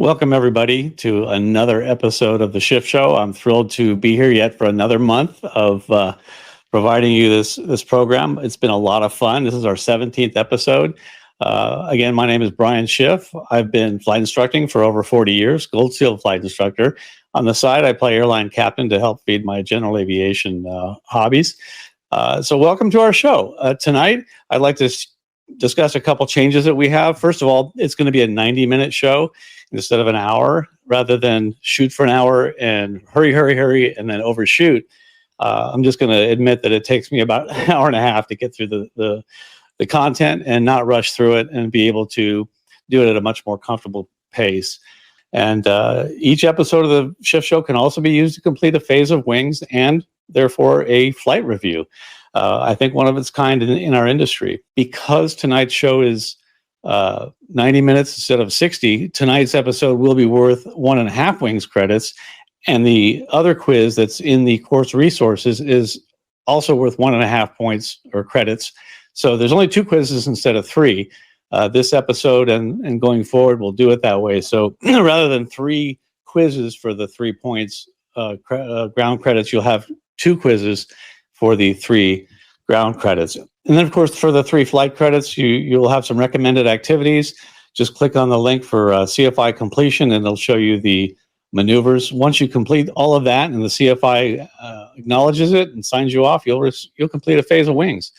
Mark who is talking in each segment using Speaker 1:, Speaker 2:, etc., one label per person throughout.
Speaker 1: Welcome, everybody, to another episode of the Schiff Show. I'm thrilled to be here yet for another month of providing you this program. It's been a lot of fun. This is our 17th episode. Again, my name is Brian Schiff. I've been flight instructing for over 40 years, Gold Seal flight instructor. On the side, I play airline captain to help feed my general aviation hobbies. So welcome to our show. Tonight, I'd like to discuss a couple changes that we have. First of all, it's going to be a 90-minute show instead of an hour, rather than shoot for an hour and hurry, and then overshoot. I'm just going to admit that it takes me about an hour and a half to get through the content and not rush through it and be able to do it at a much more comfortable pace. And each episode of the Schiff Show can also be used to complete a phase of wings and therefore a flight review. I think one of its kind in our industry. Because tonight's show is 90 minutes instead of 60, tonight's episode will be worth 1.5 wings credits. And the other quiz that's in the course resources is also worth 1.5 points or credits. So there's only 2 quizzes instead of 3. This episode and going forward, we'll do it that way. So rather than 3 quizzes for the 3 points ground credits, you'll have 2 quizzes for the 3 ground credits. And then, of course, for the 3 flight credits, you'll have some recommended activities. Just click on the link for CFI completion, and it'll show you the maneuvers. Once you complete all of that and the CFI acknowledges it and signs you off, you'll complete a phase of wings.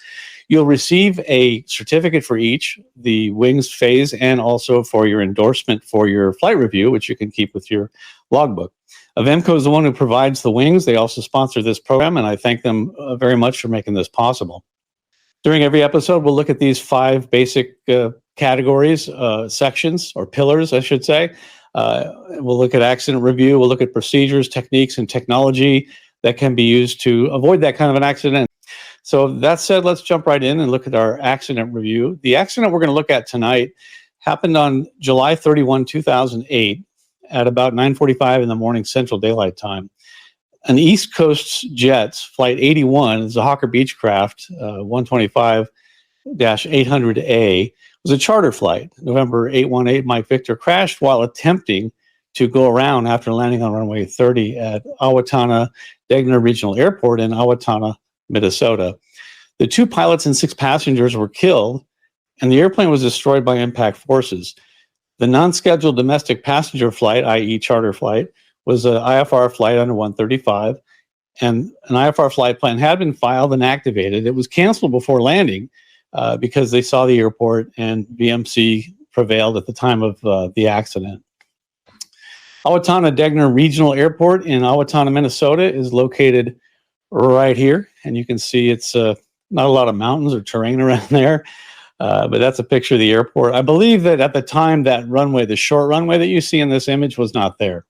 Speaker 1: You'll receive a certificate for each, the wings phase, and also for your endorsement for your flight review, which you can keep with your logbook. Avemco is the one who provides the wings. They also sponsor this program, and I thank them very much for making this possible. During every episode, we'll look at these 5 basic categories, sections, or pillars, I should say. We'll look at accident review. We'll look at procedures, techniques, and technology that can be used to avoid that kind of an accident. So that said, let's jump right in and look at our accident review. The accident we're going to look at tonight happened on July 31, 2008 at about 9:45 in the morning Central Daylight Time. An East Coast Jets Flight 81, is a Hawker Beechcraft 125-800A, was a charter flight. November 818 Mike Victor crashed while attempting to go around after landing on runway 30 at Owatonna-Degner Regional Airport in Owatonna, Minnesota. The 2 pilots and 6 passengers were killed, and the airplane was destroyed by impact forces. The non-scheduled domestic passenger flight, i.e. charter flight, was an IFR flight under 135, and an IFR flight plan had been filed and activated. It was canceled before landing because they saw the airport, and VMC prevailed at the time of the accident. Owatonna-Degner Regional Airport in Owatonna, Minnesota is located right here, and you can see it's not a lot of mountains or terrain around there, but that's a picture of the airport. I believe that at the time that runway, the short runway that you see in this image, was not there.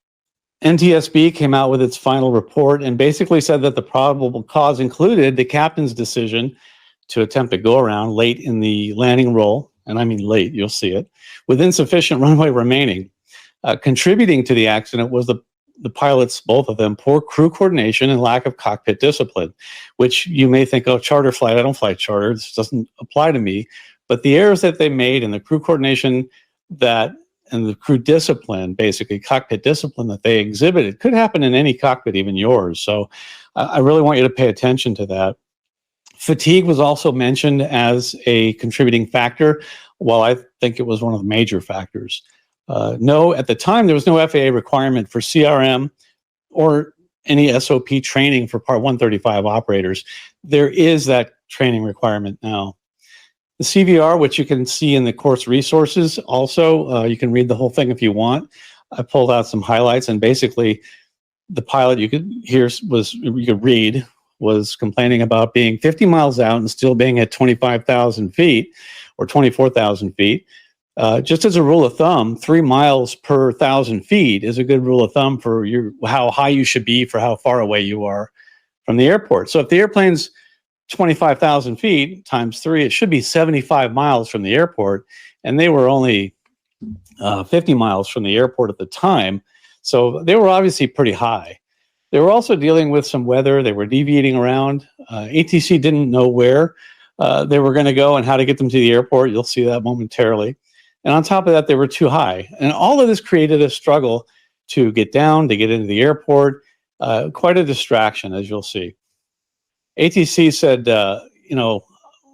Speaker 1: NTSB came out with its final report and basically said that the probable cause included the captain's decision to attempt a go-around late in the landing roll, and I mean late, you'll see it, with insufficient runway remaining. Contributing to the accident was the pilots, both of them, poor crew coordination and lack of cockpit discipline, which you may think, oh, charter flight, I don't fly charter, this doesn't apply to me. But the errors that they made in the crew coordination and the crew discipline, basically cockpit discipline that they exhibited, could happen in any cockpit, even yours. So I really want you to pay attention to that. Fatigue was also mentioned as a contributing factor, while I think it was one of the major factors. No, at the time, there was no FAA requirement for CRM or any SOP training for Part 135 operators. There is that training requirement now. The CVR, which you can see in the course resources, also, you can read the whole thing if you want. I pulled out some highlights, and basically, the pilot you could read was complaining about being 50 miles out and still being at 25,000 feet or 24,000 feet. Just as a rule of thumb, 3 miles per 1,000 feet is a good rule of thumb for how high you should be for how far away you are from the airport. So if the airplane's 25,000 feet times 3, it should be 75 miles from the airport, and they were only 50 miles from the airport at the time. So they were obviously pretty high. They were also dealing with some weather. They were deviating around. ATC didn't know where they were going to go and how to get them to the airport. You'll see that momentarily. And on top of that, they were too high. And all of this created a struggle to get down, to get into the airport, quite a distraction, as you'll see. ATC said,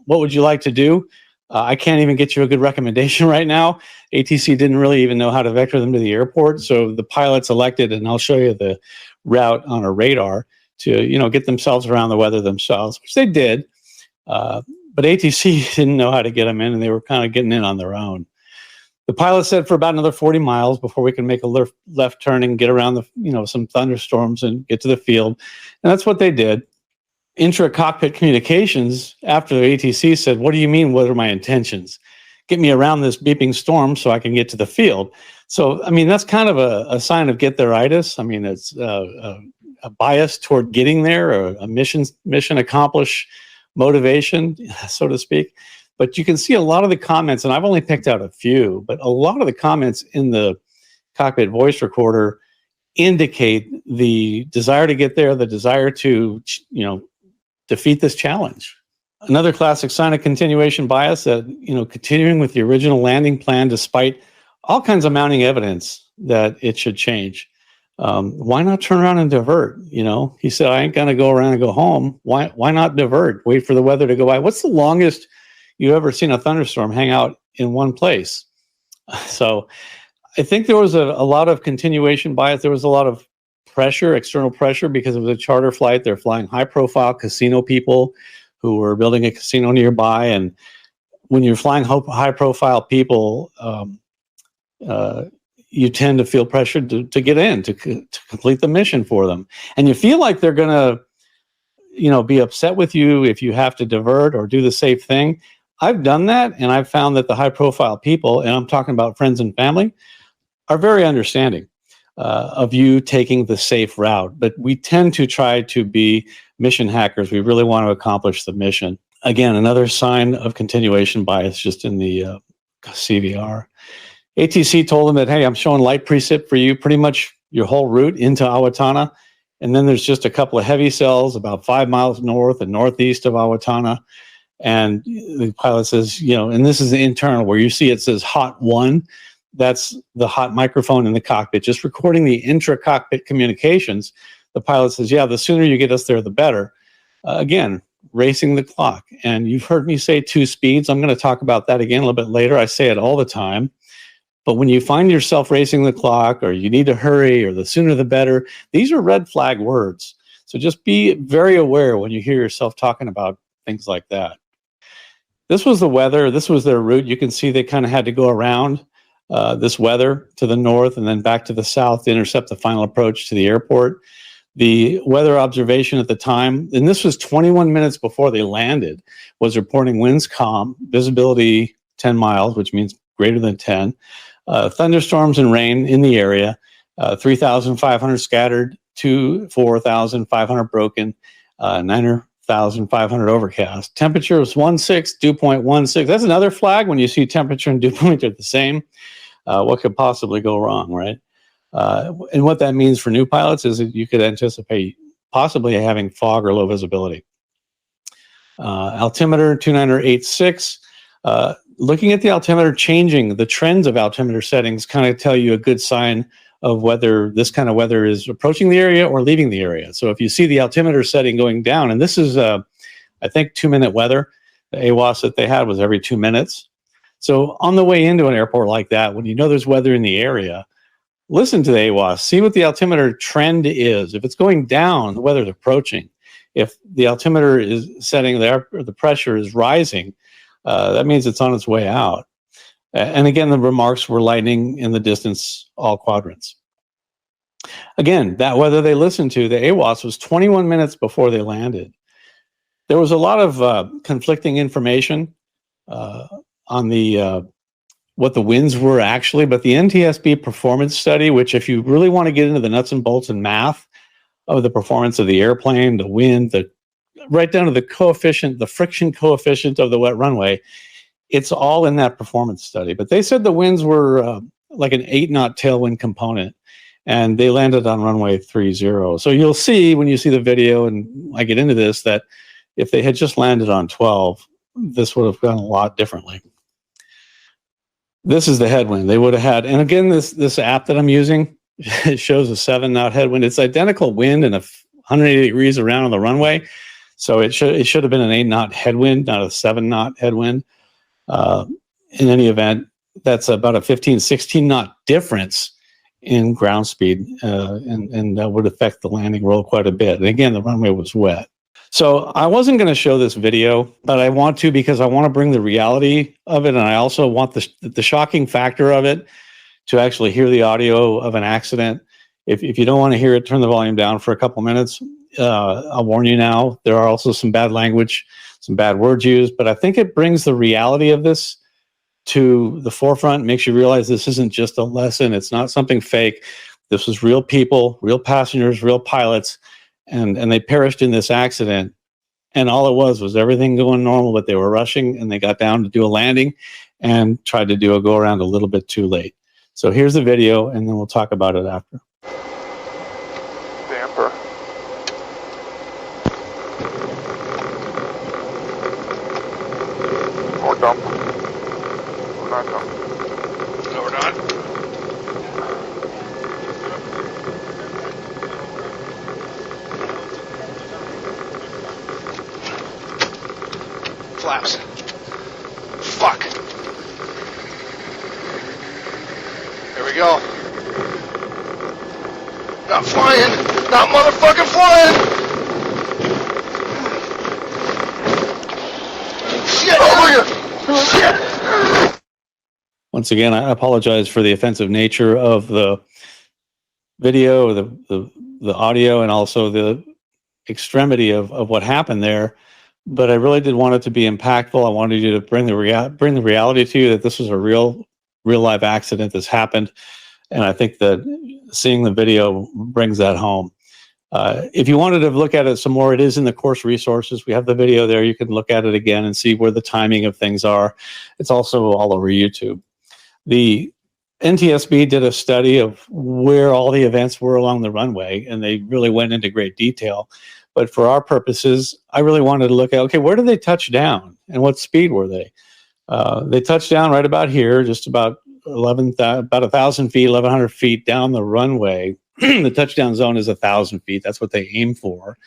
Speaker 1: what would you like to do? I can't even get you a good recommendation right now. ATC didn't really even know how to vector them to the airport. So the pilots elected, and I'll show you the route on a radar, to, get themselves around the weather themselves, which they did. But ATC didn't know how to get them in, and they were kind of getting in on their own. The pilot said for about another 40 miles before we can make a left turn and get around some thunderstorms and get to the field. And that's what they did. Intra-cockpit communications, after the ATC said, what do you mean, what are my intentions? Get me around this beeping storm so I can get to the field. So, that's kind of a sign of get-there-itis. It's a bias toward getting there, or a mission accomplish motivation, so to speak. But you can see a lot of the comments, and I've only picked out a few, but a lot of the comments in the cockpit voice recorder indicate the desire to get there, the desire to, defeat this challenge. Another classic sign of continuation bias, that, continuing with the original landing plan despite all kinds of mounting evidence that it should change. Why not turn around and divert? He said, I ain't going to go around and go home. Why not divert? Wait for the weather to go by. What's the longest you've ever seen a thunderstorm hang out in one place? So I think there was a lot of continuation bias. There was a lot of pressure, external pressure, because it was a charter flight. They're flying high-profile casino people who were building a casino nearby. And when you're flying high-profile people, you tend to feel pressured to get in, to complete the mission for them. And you feel like they're going to, be upset with you if you have to divert or do the safe thing. I've done that, and I've found that the high-profile people, and I'm talking about friends and family, are very understanding of you taking the safe route. But we tend to try to be mission hackers. We really want to accomplish the mission. Again, another sign of continuation bias just in the CVR. ATC told them that, hey, I'm showing light precip for you, pretty much your whole route into Owatonna. And then there's just a couple of heavy cells about 5 miles north and northeast of Owatonna. And the pilot says, and this is the internal where you see it says hot 1. That's the hot microphone in the cockpit, just recording the intra-cockpit communications. The pilot says, yeah, the sooner you get us there, the better. Again, racing the clock. And you've heard me say 2 speeds. I'm going to talk about that again a little bit later. I say it all the time. But when you find yourself racing the clock, or you need to hurry, or the sooner the better, these are red flag words. So just be very aware when you hear yourself talking about things like that. This was the weather. This was their route. You can see they kind of had to go around this weather to the north and then back to the south to intercept the final approach to the airport. The weather observation at the time, and this was 21 minutes before they landed, was reporting winds calm, visibility 10 miles, which means greater than 10, thunderstorms and rain in the area, 3,500 scattered to 4,500 broken, 9,500 overcast. Temperature was 16, dew point 16. That's another flag when you see temperature and dew point are the same. What could possibly go wrong, right? And what that means for new pilots is that you could anticipate possibly having fog or low visibility. Altimeter 2986. Looking at the altimeter changing, the trends of altimeter settings kind of tell you a good sign of whether this kind of weather is approaching the area or leaving the area. So if you see the altimeter setting going down, and this is, I think, 2-minute weather, the AWOS that they had was every 2 minutes. So on the way into an airport like that, when you know there's weather in the area, listen to the AWOS, see what the altimeter trend is. If it's going down, the weather's approaching. If the altimeter is setting there, or the pressure is rising, that means it's on its way out. And again, the remarks were lightning in the distance, all quadrants. Again, that weather they listened to, the AWOS, was 21 minutes before they landed. There was a lot of conflicting information on the what the winds were actually, but the NTSB performance study, which if you really want to get into the nuts and bolts and math of the performance of the airplane, the wind, right down to the coefficient, the friction coefficient of the wet runway, it's all in that performance study. But they said the winds were like an 8-knot tailwind component, and they landed on runway 30. So you'll see when you see the video, and I get into this, that if they had just landed on 12, this would have gone a lot differently. This is the headwind they would have had. And again, this app that I'm using, it shows a 7-knot headwind. It's identical wind and 180 degrees around on the runway. So it should have been an 8-knot headwind, not a 7-knot headwind. In any event, that's about a 15, 16-knot difference in ground speed, and that would affect the landing roll quite a bit. And again, the runway was wet. So I wasn't going to show this video, but I want to because I want to bring the reality of it, and I also want the shocking factor of it to actually hear the audio of an accident. If you don't want to hear it, turn the volume down for a couple minutes. I'll warn you now, there are also some bad language, some bad words used, but I think it brings the reality of this to the forefront, makes you realize this isn't just a lesson. It's not something fake. This was real people, real passengers, real pilots, and they perished in this accident. And all it was everything going normal, but they were rushing and they got down to do a landing and tried to do a go around a little bit too late. So here's the video, and then we'll talk about it after.
Speaker 2: Damper. Or dump. Or not dump. No, we're not. Flaps. Fuck. There we go. Not flying. Not motherfucking flying. Shit over here. Shit.
Speaker 1: Once again, I apologize for the offensive nature of the video, the audio, and also the extremity of what happened there. But I really did want it to be impactful. I wanted you to bring the reality to you that this was a real life accident that's happened. And I think that seeing the video brings that home. If you wanted to look at it some more, it is in the course resources. We have the video there. You can look at it again and see where the timing of things are. It's also all over YouTube. The NTSB did a study of where all the events were along the runway, and they really went into great detail. But for our purposes, I really wanted to look at, okay, where did they touch down and what speed were they? They touched down right about here, just about 1,000 feet, 1,100 feet down the runway. The touchdown zone is 1,000 feet. That's what they aim for.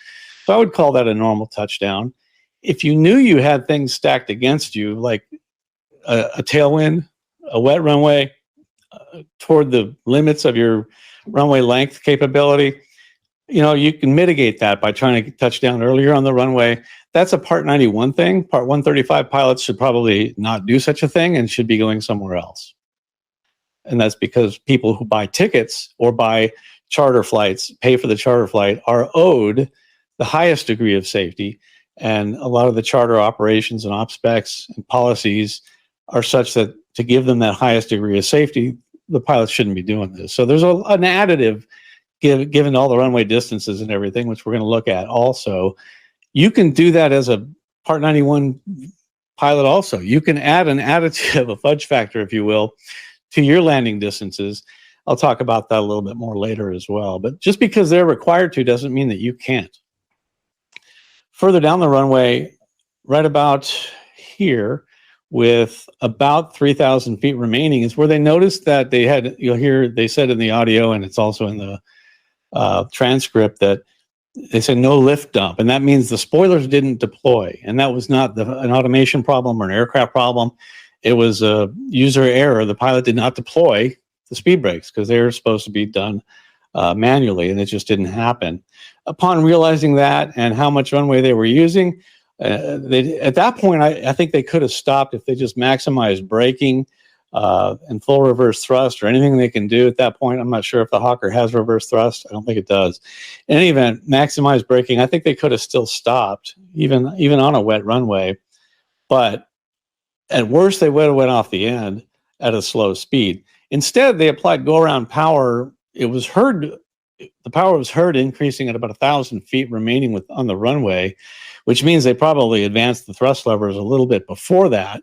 Speaker 1: So I would call that a normal touchdown. If you knew you had things stacked against you, like a tailwind, a wet runway, toward the limits of your runway length capability, you can mitigate that by trying to touch down earlier on the runway. That's a Part 91 thing. Part 135 pilots should probably not do such a thing and should be going somewhere else. And that's because people who buy tickets or buy charter flights, pay for the charter flight, are owed the highest degree of safety. And a lot of the charter operations and op specs and policies are such that to give them that highest degree of safety, the pilots shouldn't be doing this. So there's an additive given all the runway distances and everything, which we're going to look at also. You can do that as a Part 91 pilot also. You can add an additive, a fudge factor, if you will, to your landing distances. I'll talk about that a little bit more later as well. But just because they're required to doesn't mean that you can't. Further down the runway, right about here, with about 3,000 feet remaining, is where they noticed that they had, you'll hear, they said in the audio, and it's also in the transcript, that they said no lift dump. And that means the spoilers didn't deploy. And that was not an automation problem or an aircraft problem. It was a user error. The pilot did not deploy the speed brakes because they were supposed to be done manually, and it just didn't happen. Upon realizing that and how much runway they were using, at that point, I think they could have stopped if they just maximized braking and full reverse thrust or anything they can do at that point. I'm not sure if the Hawker has reverse thrust. I don't think it does. In any event, maximize braking. I think they could have still stopped, even on a wet runway. But at worst, they would have went off the end at a slow speed. Instead, they applied go-around power. The power was heard increasing at about 1,000 feet remaining on the runway, which means they probably advanced the thrust levers a little bit before that,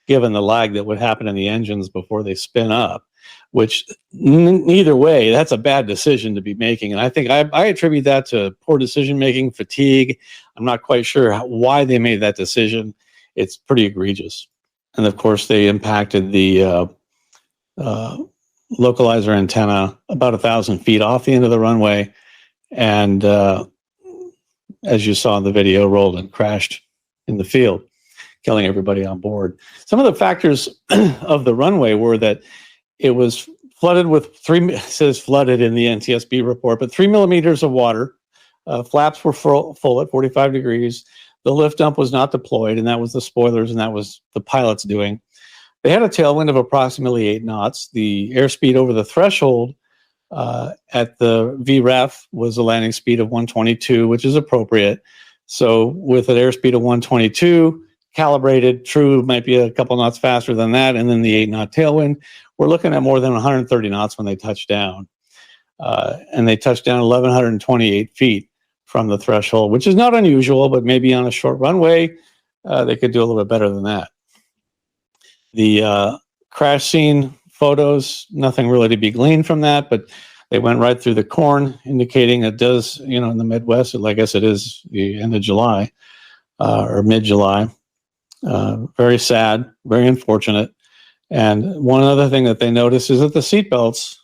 Speaker 1: given the lag that would happen in the engines before they spin up, which either way, that's a bad decision to be making. And I think I attribute that to poor decision-making, fatigue. I'm not quite sure why they made that decision. It's pretty egregious. And of course, they impacted the localizer antenna about 1,000 feet off the end of the runway. And as you saw in the video, rolled and crashed in the field, killing everybody on board. Some of the factors of the runway were that it was flooded with it says flooded in the NTSB report, but 3 millimeters of water. Flaps were full at 45 degrees. The lift dump was not deployed, and that was the spoilers, and that was the pilot's doing. They had a tailwind of approximately 8 knots. The airspeed over the threshold at the VREF was a landing speed of 122, which is appropriate. So with an airspeed of 122, calibrated, true, might be a couple knots faster than that, and then the 8-knot tailwind, we're looking at more than 130 knots when they touch down. And they touched down 1,128 feet from the threshold, which is not unusual, but maybe on a short runway, they could do a little bit better than that. The crash scene photos, nothing really to be gleaned from that, but they went right through the corn, indicating it does, in the Midwest, I guess it is the end of July or mid-July. Very sad, very unfortunate. And one other thing that they noticed is that the seatbelts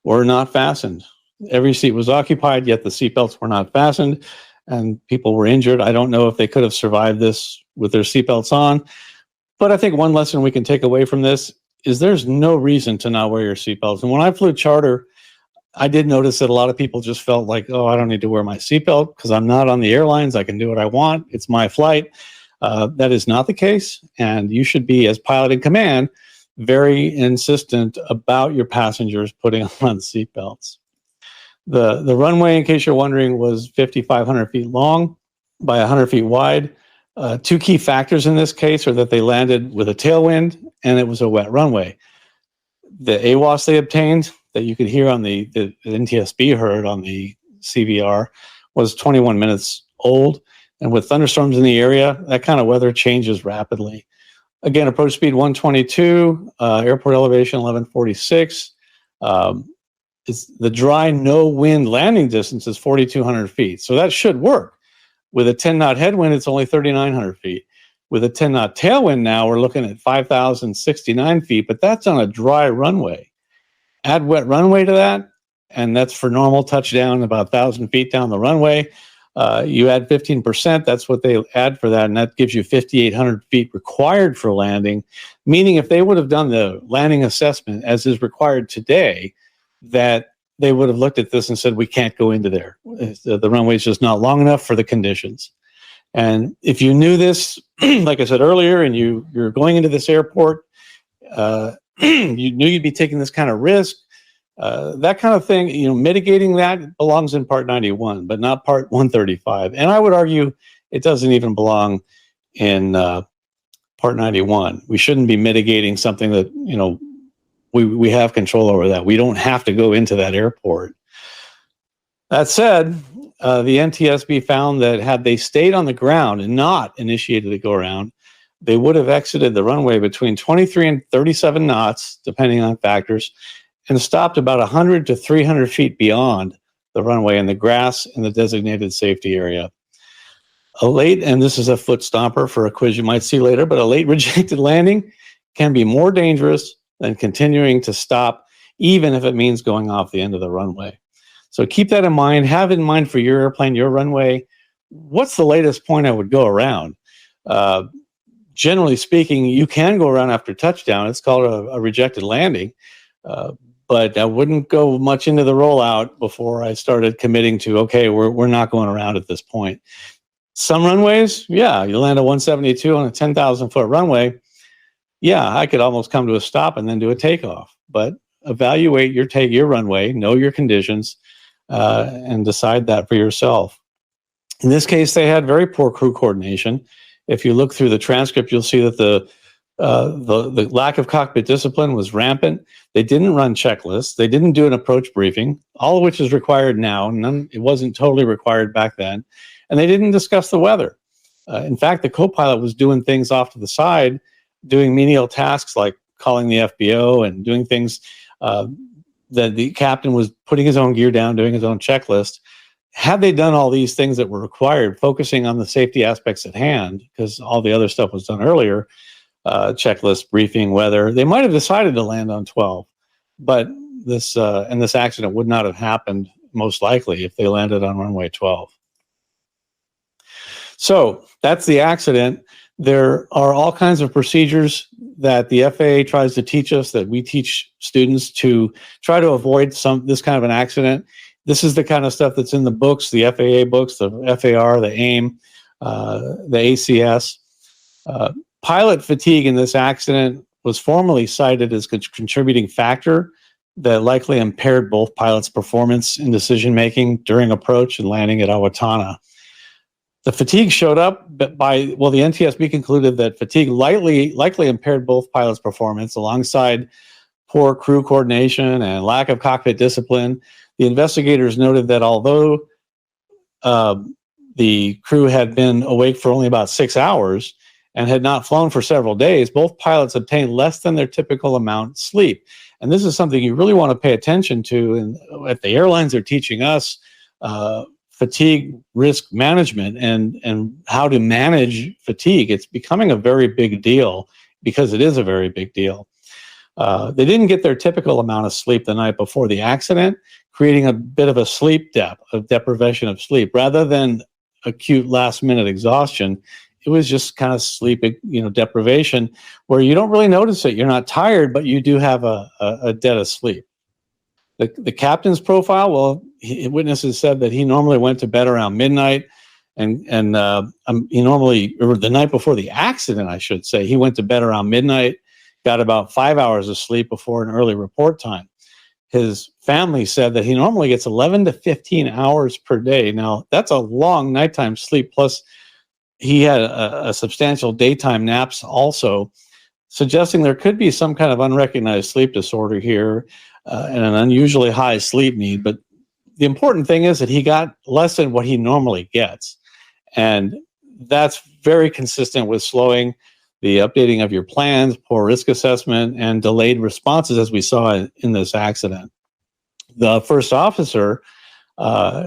Speaker 1: were not fastened. Every seat was occupied, yet the seatbelts were not fastened, and people were injured. I don't know if they could have survived this with their seatbelts on, but I think one lesson we can take away from this is there's no reason to not wear your seatbelts. And when I flew charter, I did notice that a lot of people just felt like, oh, I don't need to wear my seatbelt because I'm not on the airlines. I can do what I want. It's my flight. That is not the case, and you should be, as pilot in command, very insistent about your passengers putting on seatbelts. The runway, in case you're wondering, was 5,500 feet long by 100 feet wide. Two key factors in this case are that they landed with a tailwind and it was a wet runway. The AWOS they obtained that you could hear on the NTSB heard on the CVR was 21 minutes old. And with thunderstorms in the area, that kind of weather changes rapidly. Again, approach speed 122, airport elevation 1146. It's the dry, no wind landing distance is 4,200 feet. So that should work. With a 10-knot headwind, it's only 3,900 feet. With a 10-knot tailwind now, we're looking at 5,069 feet, but that's on a dry runway. Add wet runway to that, and that's for normal touchdown about 1,000 feet down the runway. You add 15%, that's what they add for that, and that gives you 5,800 feet required for landing, meaning if they would have done the landing assessment as is required today, that they would have looked at this and said, we can't go into there. The runway is just not long enough for the conditions. And if you knew this, like I said earlier, and you're going into this airport, you knew you'd be taking this kind of risk, that kind of thing, mitigating that belongs in Part 91, but not Part 135. And I would argue it doesn't even belong in Part 91. We shouldn't be mitigating something that, we have control over that. We don't have to go into that airport. That said, the NTSB found that had they stayed on the ground and not initiated the go-around, they would have exited the runway between 23 and 37 knots, depending on factors, and stopped about 100 to 300 feet beyond the runway in the grass in the designated safety area. And this is a foot stomper for a quiz you might see later, but a late rejected landing can be more dangerous than continuing to stop, even if it means going off the end of the runway. So keep that in mind. Have in mind for your airplane, your runway, what's the latest point I would go around? Generally speaking, you can go around after touchdown. It's called a rejected landing. But I wouldn't go much into the rollout before I started committing to, okay, we're not going around at this point. Some runways, yeah, you land a 172 on a 10,000 foot runway. Yeah, I could almost come to a stop and then do a takeoff. But evaluate your runway, know your conditions, and decide that for yourself. In this case, they had very poor crew coordination. If you look through the transcript, you'll see that the lack of cockpit discipline was rampant. They didn't run checklists. They didn't do an approach briefing, all of which is required now. It wasn't totally required back then. And they didn't discuss the weather. In fact, the co-pilot was doing things off to the side, doing menial tasks like calling the FBO and doing things that the captain was putting his own gear down, doing his own checklist. Had they done all these things that were required, focusing on the safety aspects at hand, because all the other stuff was done earlier, checklist, briefing, weather. They might have decided to land on 12, but this accident would not have happened most likely if they landed on runway 12. So that's the accident. There are all kinds of procedures that the FAA tries to teach us, that we teach students to try to avoid this kind of an accident. This is the kind of stuff that's in the books, the FAA books, the FAR, the AIM, the ACS. Pilot fatigue in this accident was formally cited as a contributing factor that likely impaired both pilots' performance in decision-making during approach and landing at Owatonna. The fatigue showed up the NTSB concluded that fatigue likely impaired both pilots' performance alongside poor crew coordination and lack of cockpit discipline. The investigators noted that although the crew had been awake for only about 6 hours and had not flown for several days, both pilots obtained less than their typical amount of sleep. And this is something you really want to pay attention to. And at the airlines, they're teaching us fatigue risk management and how to manage fatigue. It's becoming a very big deal because it is a very big deal. They didn't get their typical amount of sleep the night before the accident, creating a bit of a sleep deprivation of sleep. Rather than acute last-minute exhaustion, it was just kind of sleep, deprivation, where you don't really notice it. You're not tired, but you do have a debt of sleep. The captain's profile, well, witnesses said that he normally went to bed around midnight, and he normally, or the night before the accident, I should say, he went to bed around midnight, got about 5 hours of sleep before an early report time. His family said that he normally gets 11 to 15 hours per day. Now, that's a long nighttime sleep, plus he had a substantial daytime naps also, suggesting there could be some kind of unrecognized sleep disorder here and an unusually high sleep need. But the important thing is that he got less than what he normally gets. And that's very consistent with slowing, the updating of your plans, poor risk assessment, and delayed responses, as we saw in this accident. The first officer,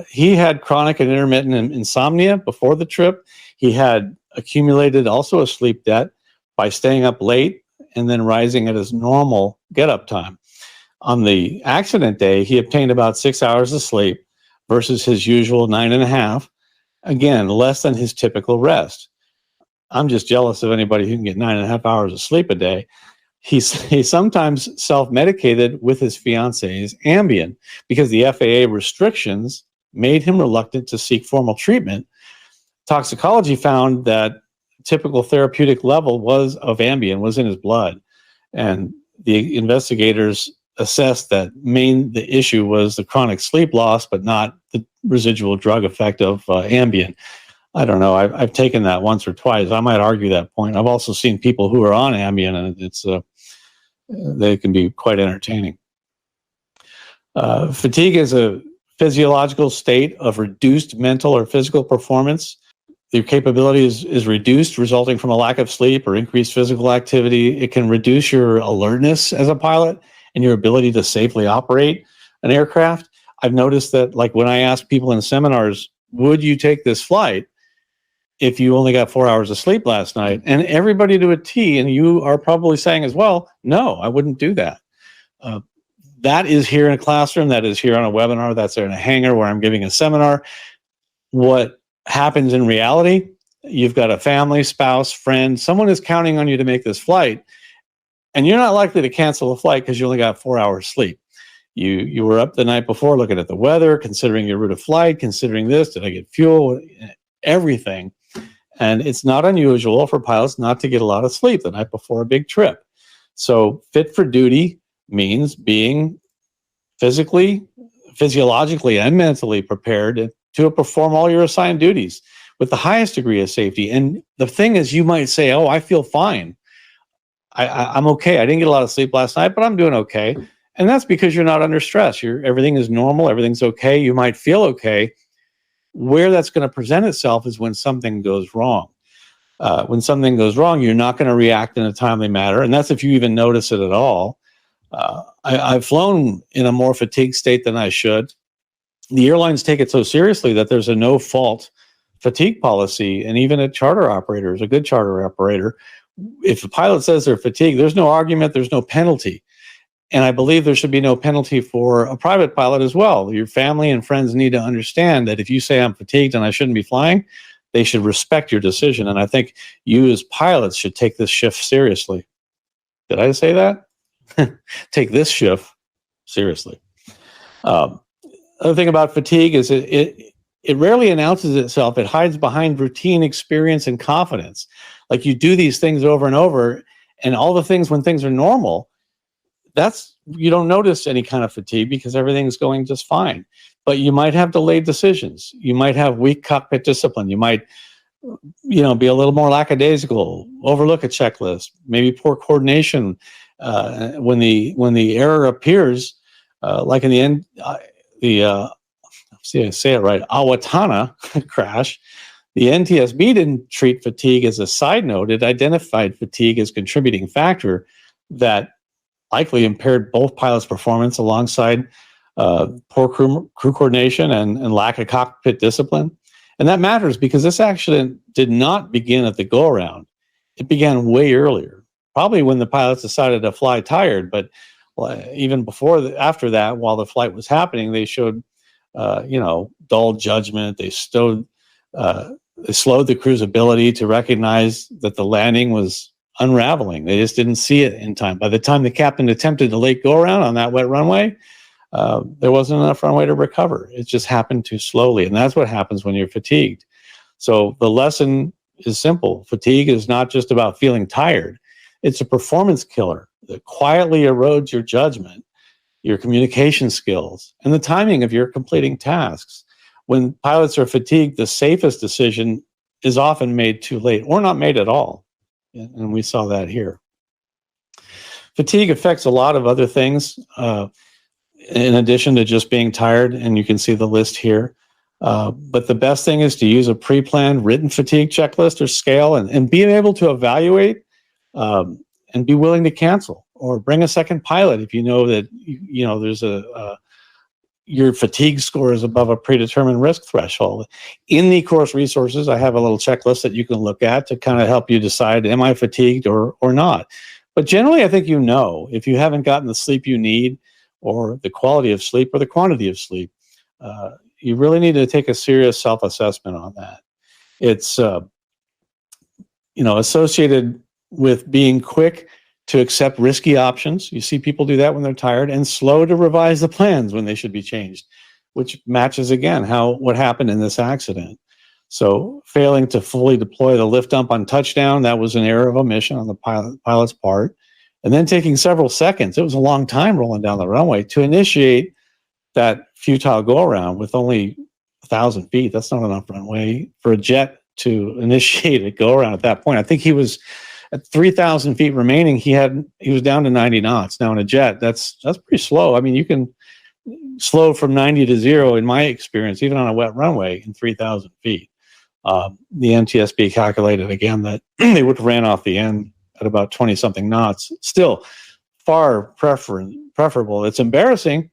Speaker 1: he had chronic and intermittent insomnia before the trip. He had accumulated also a sleep debt by staying up late and then rising at his normal get-up time. On the accident day, he obtained about 6 hours of sleep versus his usual 9.5. Again, less than his typical rest. I'm just jealous of anybody who can get 9.5 hours of sleep a day. He sometimes self-medicated with his fiancee's Ambien because the FAA restrictions made him reluctant to seek formal treatment. Toxicology found that typical therapeutic level of Ambien was in his blood, and the investigators assessed that the issue was the chronic sleep loss, but not the residual drug effect of Ambien. I don't know. I've taken that once or twice. I might argue that point. I've also seen people who are on Ambien, and they can be quite entertaining. Fatigue is a physiological state of reduced mental or physical performance. Your capability is reduced, resulting from a lack of sleep or increased physical activity. It can reduce your alertness as a pilot and your ability to safely operate an aircraft. I've noticed that, like when I ask people in seminars, would you take this flight if you only got 4 hours of sleep last night? And everybody to a T, and you are probably saying as well, no, I wouldn't do that. That is here in a classroom, that is here on a webinar, that's in a hangar where I'm giving a seminar. What happens in reality, you've got a family, spouse, friend, someone is counting on you to make this flight, and you're not likely to cancel a flight because you only got 4 hours sleep. You were up the night before looking at the weather, considering your route of flight, considering this, did I get fuel, everything. And it's not unusual for pilots not to get a lot of sleep the night before a big trip. So fit for duty means being physically, physiologically, and mentally prepared to perform all your assigned duties with the highest degree of safety. And the thing is, you might say, oh, I feel fine. I'm okay. I didn't get a lot of sleep last night, but I'm doing okay. And that's because you're not under stress. Everything is normal. Everything's okay. You might feel okay. Where that's going to present itself is when something goes wrong. When something goes wrong, you're not going to react in a timely manner. And that's if you even notice it at all. I've flown in a more fatigued state than I should. The airlines take it so seriously that there's a no-fault fatigue policy. And even a good charter operator if a pilot says they're fatigued, there's no argument, there's no penalty. And I believe there should be no penalty for a private pilot as well. Your family and friends need to understand that if you say I'm fatigued and I shouldn't be flying, they should respect your decision. And I think you as pilots should take this shift seriously. Did I say that? Take this shift seriously. Other thing about fatigue is it rarely announces itself. It hides behind routine, experience, and confidence. Like you do these things over and over, and all the things when things are normal, you don't notice any kind of fatigue because everything's going just fine. But you might have delayed decisions. You might have weak cockpit discipline. You might, be a little more lackadaisical, overlook a checklist, maybe poor coordination when the error appears, like in the end, see, I say it right, Awatana crash. The NTSB didn't treat fatigue as a side note. It identified fatigue as a contributing factor that likely impaired both pilots' performance alongside poor crew coordination and lack of cockpit discipline. And that matters because this accident did not begin at the go-around. It began way earlier, probably when the pilots decided to fly tired. But even after that, while the flight was happening, they showed, dull judgment. They slowed the crew's ability to recognize that the landing was unraveling. They just didn't see it in time. By the time the captain attempted to late go around on that wet runway, there wasn't enough runway to recover. It just happened too slowly. And that's what happens when you're fatigued. So the lesson is simple. Fatigue is not just about feeling tired. It's a performance killer that quietly erodes your judgment, your communication skills, and the timing of your completing tasks. When pilots are fatigued, the safest decision is often made too late or not made at all. And we saw that here. Fatigue affects a lot of other things in addition to just being tired, and you can see the list here. But the best thing is to use a pre-planned written fatigue checklist or scale and be able to evaluate and be willing to cancel or bring a second pilot if you know that there's your fatigue score is above a predetermined risk threshold. In the course resources, I have a little checklist that you can look at to kind of help you decide, am I fatigued or not? But generally, I think if you haven't gotten the sleep you need or the quality of sleep or the quantity of sleep, you really need to take a serious self-assessment on that. It's, associated with being quick to accept risky options. You see people do that when they're tired, and slow to revise the plans when they should be changed, which matches again what happened in this accident. So failing to fully deploy the lift dump on touchdown, that was an error of omission on the pilot's part. And then taking several seconds, it was a long time rolling down the runway to initiate that futile go around with only 1,000 feet. That's not enough runway for a jet to initiate a go around at that point. I think he was at 3,000 feet remaining. He was down to 90 knots. Now in a jet, that's pretty slow. I mean, you can slow from 90 to 0 in my experience, even on a wet runway in 3,000 feet. The NTSB calculated again that they would have ran off the end at about 20 something knots. Still far preferable. It's embarrassing,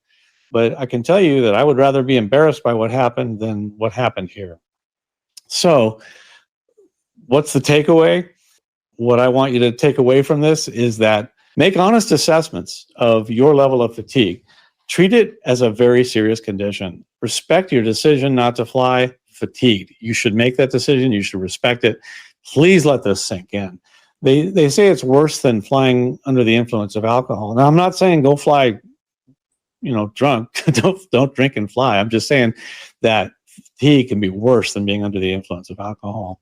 Speaker 1: but I can tell you that I would rather be embarrassed by what happened than what happened here. So what's the takeaway? What I want you to take away from this is that make honest assessments of your level of fatigue. Treat it as a very serious condition. Respect your decision not to fly fatigued. You should make that decision. You should respect it. Please let this sink in. They say it's worse than flying under the influence of alcohol. Now, I'm not saying go fly, drunk. Don't drink and fly. I'm just saying that fatigue can be worse than being under the influence of alcohol.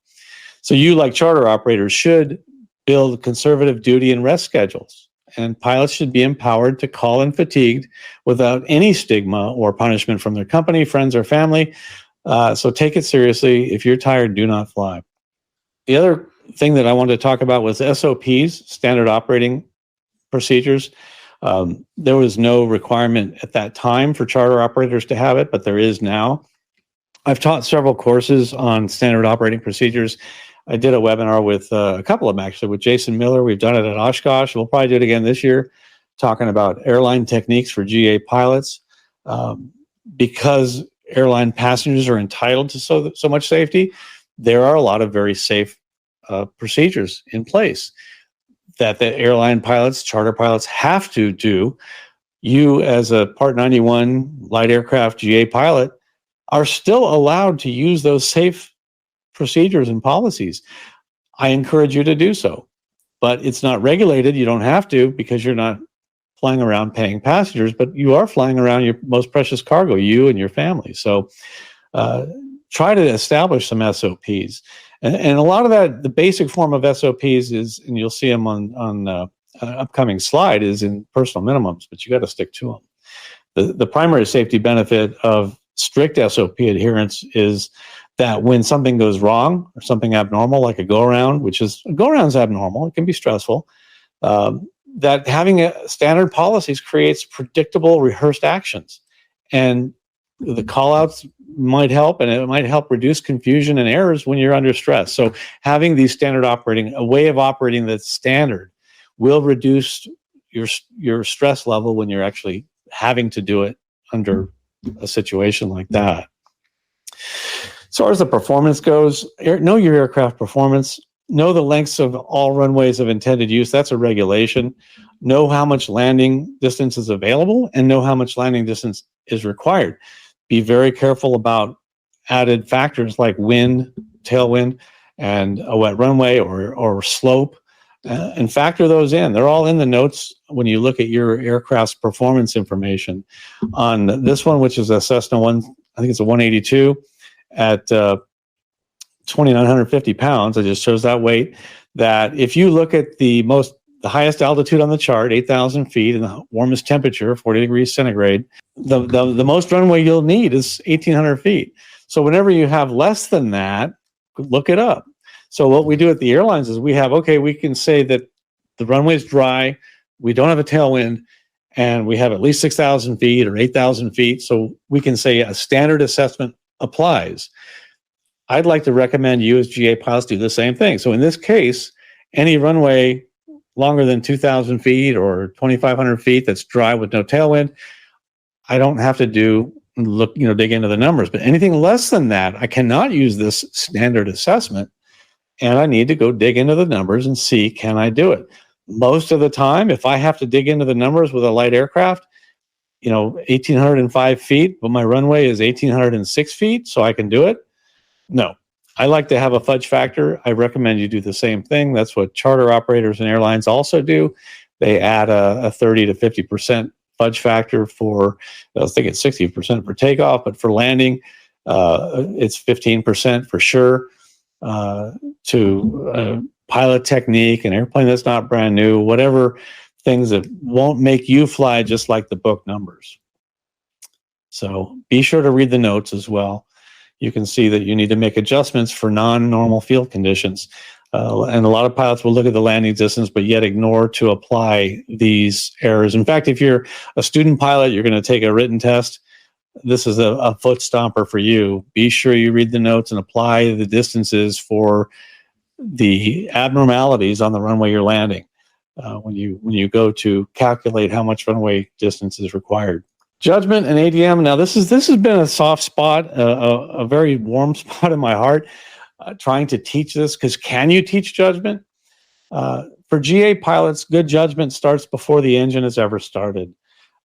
Speaker 1: So you, like charter operators, should build conservative duty and rest schedules. And pilots should be empowered to call in fatigued without any stigma or punishment from their company, friends, or family. So take it seriously. If you're tired, do not fly. The other thing that I wanted to talk about was SOPs, standard operating procedures. There was no requirement at that time for charter operators to have it, but there is now. I've taught several courses on standard operating procedures. I did a webinar with a couple of them, actually, with Jason Miller. We've done it at Oshkosh. We'll probably do it again this year, talking about airline techniques for GA pilots. Because airline passengers are entitled to so much safety, there are a lot of very safe procedures in place that the airline pilots, charter pilots have to do. You, as a Part 91 light aircraft GA pilot, are still allowed to use those safe procedures and policies. I encourage you to do so, but it's not regulated. You don't have to, because you're not flying around paying passengers, but you are flying around your most precious cargo, you and your family. So try to establish some SOPs. And a lot of that, the basic form of SOPs is, and you'll see them on an upcoming slide, is in personal minimums, but you got to stick to them. The primary safety benefit of strict SOP adherence is that when something goes wrong or something abnormal, like a go-around, which is, a go-around is abnormal, it can be stressful, that having standard policies creates predictable, rehearsed actions. And the call-outs might help, and it might help reduce confusion and errors when you're under stress. So having these a way of operating that's standard will reduce your stress level when you're actually having to do it under a situation like that. As far as the performance goes, know your aircraft performance. Know the lengths of all runways of intended use. That's a regulation. Know how much landing distance is available, and know how much landing distance is required. Be very careful about added factors like wind, tailwind, and a wet runway or slope, and factor those in. They're all in the notes when you look at your aircraft's performance information. On this one, which is a Cessna I think it's a 182 at 2,950 pounds. I just chose that weight. That if you look at the highest altitude on the chart, 8,000 feet, and the warmest temperature, 40 degrees centigrade, the most runway you'll need is 1,800 feet. So whenever you have less than that, look it up. So what we do at the airlines is we can say that the runway is dry, we don't have a tailwind, and we have at least 6,000 feet or 8,000 feet. So we can say a standard assessment applies. I'd like to recommend you as GA pilots do the same thing. So in this case, any runway longer than 2,000 feet or 2,500 feet that's dry with no tailwind, I don't have to dig into the numbers. But anything less than that, I cannot use this standard assessment, and I need to go dig into the numbers and see, can I do it? Most of the time, if I have to dig into the numbers with a light aircraft, 1,805 feet, but my runway is 1,806 feet, so I can do it. No, I like to have a fudge factor. I recommend you do the same thing. That's what charter operators and airlines also do. They add a 30 to 50% fudge factor for, I think it's 60% for takeoff, but for landing, it's 15% for sure, to pilot technique, an airplane that's not brand new, whatever things that won't make you fly just like the book numbers. So be sure to read the notes as well. You can see that you need to make adjustments for non-normal field conditions. And a lot of pilots will look at the landing distance, but yet ignore to apply these errors. In fact, if you're a student pilot, you're going to take a written test. This is a foot stomper for you. Be sure you read the notes and apply the distances for the abnormalities on the runway you're landing when you go to calculate how much runway distance is required. Judgment and ADM. Now, this has been a soft spot, a very warm spot in my heart, trying to teach this, because can you teach judgment? For GA pilots, good judgment starts before the engine has ever started.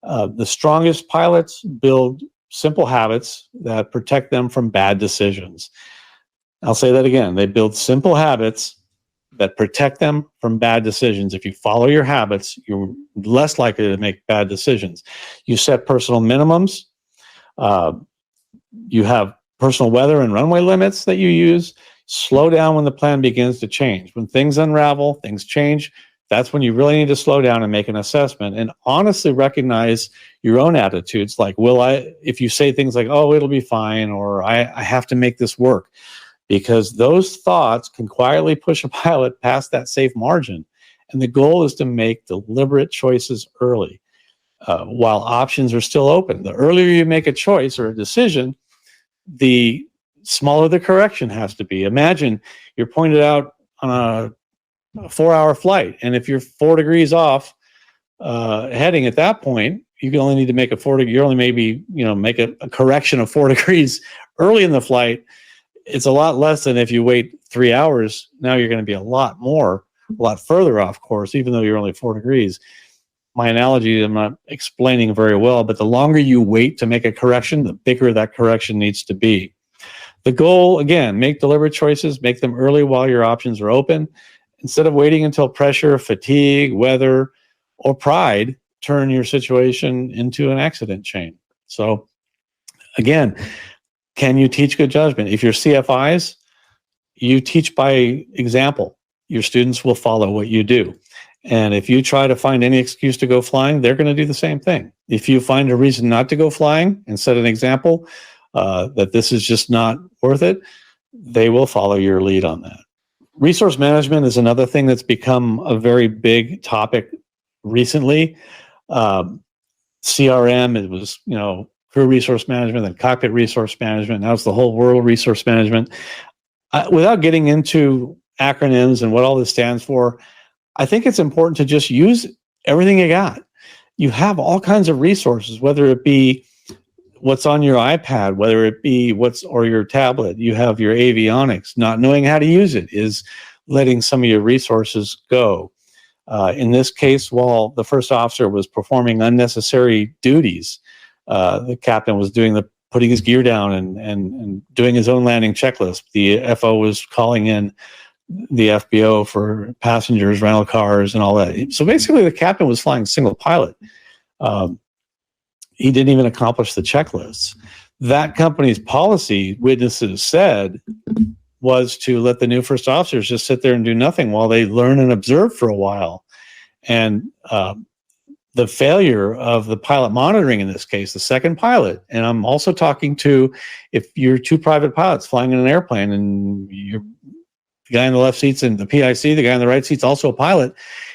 Speaker 1: The strongest pilots build simple habits that protect them from bad decisions. I'll say that again. They build simple habits that protect them from bad decisions. If you follow your habits, you're less likely to make bad decisions. You set personal minimums. You have personal weather and runway limits that you use. Slow down when the plan begins to change. When things unravel, things change, that's when you really need to slow down and make an assessment and honestly recognize your own attitudes. Like, if you say things like, oh, it'll be fine, or I have to make this work, because those thoughts can quietly push a pilot past that safe margin. And the goal is to make deliberate choices early while options are still open. The earlier you make a choice or a decision, the smaller the correction has to be. Imagine you're pointed out on a 4-hour flight, and if you're 4 degrees off heading at that point, you can only need to make make a correction of 4 degrees early in the flight. it's a lot less than if you wait 3 hours. Now you're going to be a lot further off course, even though you're only 4 degrees. My analogy, I'm not explaining very well, but the longer you wait to make a correction, the bigger that correction needs to be. The goal, again, make deliberate choices, make them early while your options are open. Instead of waiting until pressure, fatigue, weather, or pride turn your situation into an accident chain. So again, can you teach good judgment? If you're CFIs, you teach by example. Your students will follow what you do. And if you try to find any excuse to go flying, they're going to do the same thing. If you find a reason not to go flying and set an example that this is just not worth it, they will follow your lead on that. Resource management is another thing that's become a very big topic recently. CRM, it was, crew resource management and cockpit resource management. Now it's the whole world resource management. Without getting into acronyms and what all this stands for, I think it's important to just use everything you got. You have all kinds of resources, whether it be what's on your iPad, whether it be or your tablet. You have your avionics. Not knowing how to use it is letting some of your resources go. In this case, while the first officer was performing unnecessary duties, the captain was putting his gear down and doing his own landing checklist. The FO was calling in the FBO for passengers, rental cars, and all that. So basically, the captain was flying single pilot. He didn't even accomplish the checklists. That company's policy, witnesses said, was to let the new first officers just sit there and do nothing while they learn and observe for a while. And the failure of the pilot monitoring, in this case, the second pilot, and I'm also talking to, if you're 2 private pilots flying in an airplane and you're the guy in the left seat's in the PIC, the guy in the right seat's also a pilot,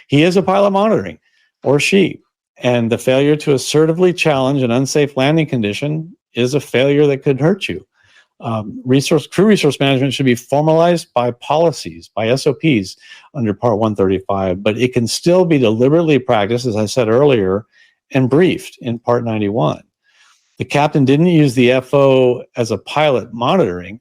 Speaker 1: he is a pilot monitoring, or she. And the failure to assertively challenge an unsafe landing condition is a failure that could hurt you. Crew resource management should be formalized by policies, by SOPs under Part 135, but it can still be deliberately practiced, as I said earlier, and briefed in Part 91. The captain didn't use the FO as a pilot monitoring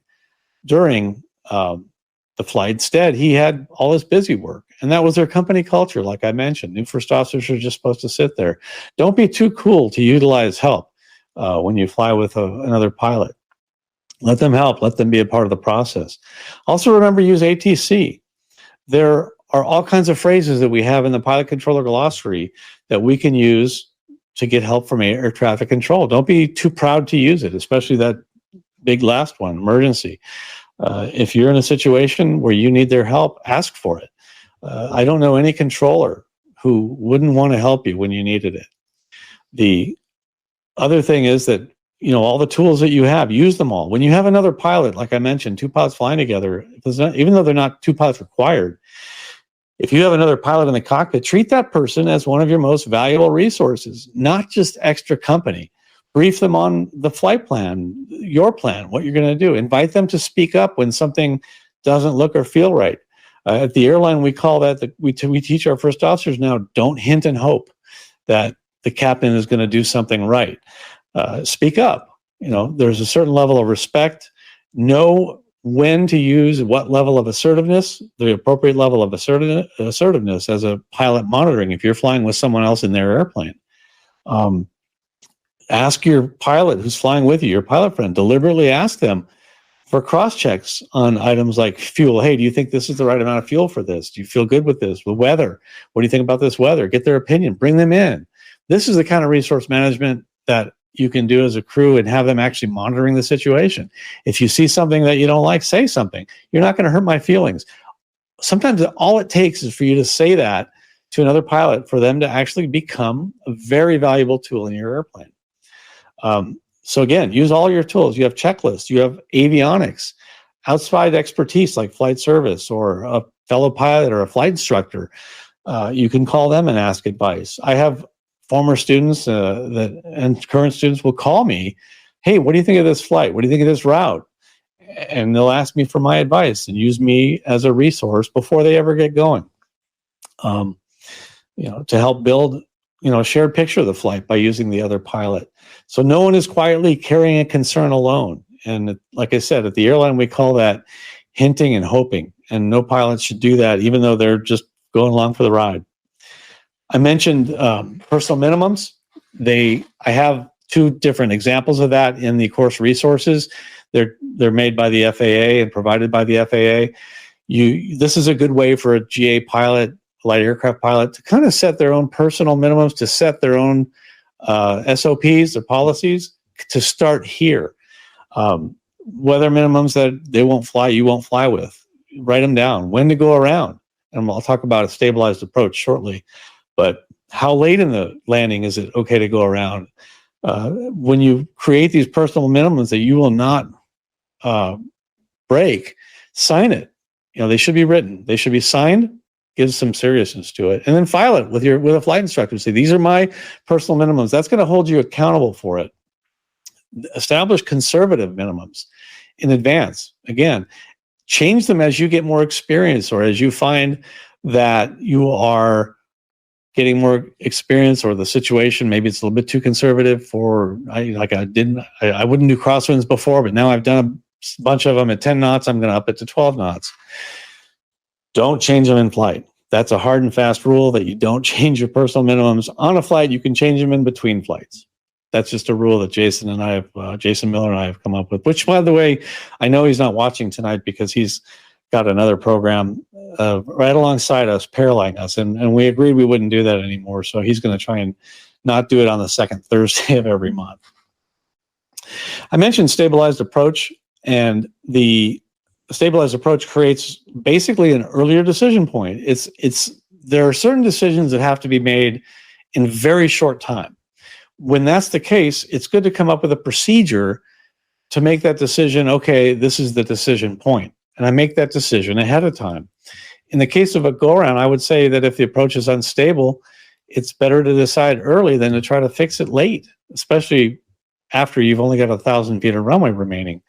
Speaker 1: during the flight. Instead, he had all his busy work, and that was their company culture, like I mentioned. New first officers are just supposed to sit there. Don't be too cool to utilize help when you fly with another pilot. Let them help. Let them be a part of the process. Also remember, use ATC. There are all kinds of phrases that we have in the pilot controller glossary that we can use to get help from air traffic control. Don't be too proud to use it, especially that big last one, emergency. If you're in a situation where you need their help, ask for it. I don't know any controller who wouldn't want to help you when you needed it. The other thing is that, all the tools that you have, use them all. When you have another pilot, like I mentioned, 2 pilots flying together, even though they're not 2 pilots required, if you have another pilot in the cockpit, treat that person as one of your most valuable resources, not just extra company. Brief them on the flight plan, your plan, what you're going to do. Invite them to speak up when something doesn't look or feel right. At the airline, we call that, we teach our first officers now, don't hint and hope that the captain is going to do something right. Speak up. There's a certain level of respect. Know when to use what level of assertiveness, the appropriate level of assertiveness as a pilot monitoring if you're flying with someone else in their airplane. Ask your pilot who's flying with you, your pilot friend, deliberately ask them for cross-checks on items like fuel. Hey, do you think this is the right amount of fuel for this? Do you feel good with this? The weather. What do you think about this weather? Get their opinion. Bring them in. This is the kind of resource management that you can do as a crew and have them actually monitoring the situation. If you see something that you don't like, say something. You're not going to hurt my feelings. Sometimes all it takes is for you to say that to another pilot for them to actually become a very valuable tool in your airplane. So again, use all your tools. You have checklists, you have avionics, outside expertise like flight service or a fellow pilot or a flight instructor. You can call them and ask advice. I have former students and current students will call me, hey, what do you think of this flight? What do you think of this route? And they'll ask me for my advice and use me as a resource before they ever get going. To help build, a shared picture of the flight by using the other pilot. So no one is quietly carrying a concern alone. And like I said, at the airline, we call that hinting and hoping. And no pilot should do that, even though they're just going along for the ride. I mentioned personal minimums. I have two different examples of that in the course resources. They're made by the FAA and provided by the FAA. This is a good way for a GA pilot, light aircraft pilot, to kind of set their own personal minimums, to set their own SOPs or policies, to start here. Weather minimums that they won't fly, you won't fly with. Write them down. When to go around. And I'll talk about a stabilized approach shortly. But how late in the landing is it okay to go around? When you create these personal minimums that you will not break, sign it. They should be written. They should be signed. Give some seriousness to it, and then file it with a flight instructor. Say, these are my personal minimums. That's going to hold you accountable for it. Establish conservative minimums in advance. Again, change them as you get more experience, or as you find that you are getting more experience, or the situation, maybe it's a little bit too conservative I wouldn't do crosswinds before, but now I've done a bunch of them at 10 knots. I'm going to up it to 12 knots. Don't change them in flight. That's a hard and fast rule, that you don't change your personal minimums on a flight. You can change them in between flights. That's just a rule that Jason Miller and I have come up with, which, by the way, I know he's not watching tonight because he's got another program right alongside us, paralleling us. And we agreed we wouldn't do that anymore. So he's going to try and not do it on the second Thursday of every month. I mentioned stabilized approach, and the stabilized approach creates basically an earlier decision point. There are certain decisions that have to be made in very short time. When that's the case, it's good to come up with a procedure to make that decision. Okay, this is the decision point, and I make that decision ahead of time. In the case of a go-around, I would say that if the approach is unstable, it's better to decide early than to try to fix it late, especially after you've only got 1,000 feet of runway remaining.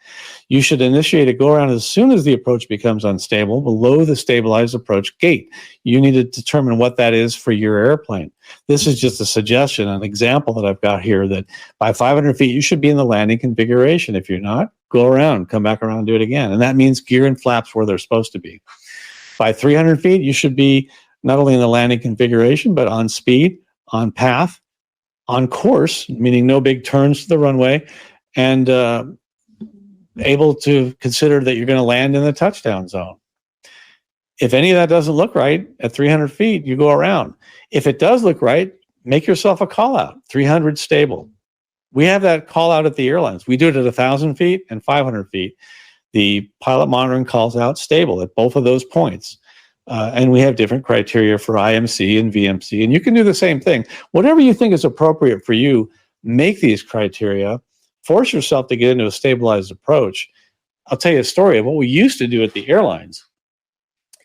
Speaker 1: You should initiate a go-around as soon as the approach becomes unstable, below the stabilized approach gate. You need to determine what that is for your airplane. This is just a suggestion, an example that I've got here, that by 500 feet, you should be in the landing configuration. If you're not, go around, come back around, do it again. And that means gear and flaps where they're supposed to be. By 300 feet, you should be not only in the landing configuration, but on speed, on path, on course, meaning no big turns to the runway, and able to consider that you're going to land in the touchdown zone. If any of that doesn't look right at 300 feet, you go around. If it does look right, make yourself a call out, 300 stable. We have that call out at the airlines. We do it at 1,000 feet and 500 feet. The pilot monitoring calls out stable at both of those points. And we have different criteria for IMC and VMC, and you can do the same thing. Whatever you think is appropriate for you, make these criteria, force yourself to get into a stabilized approach. I'll tell you a story of what we used to do at the airlines.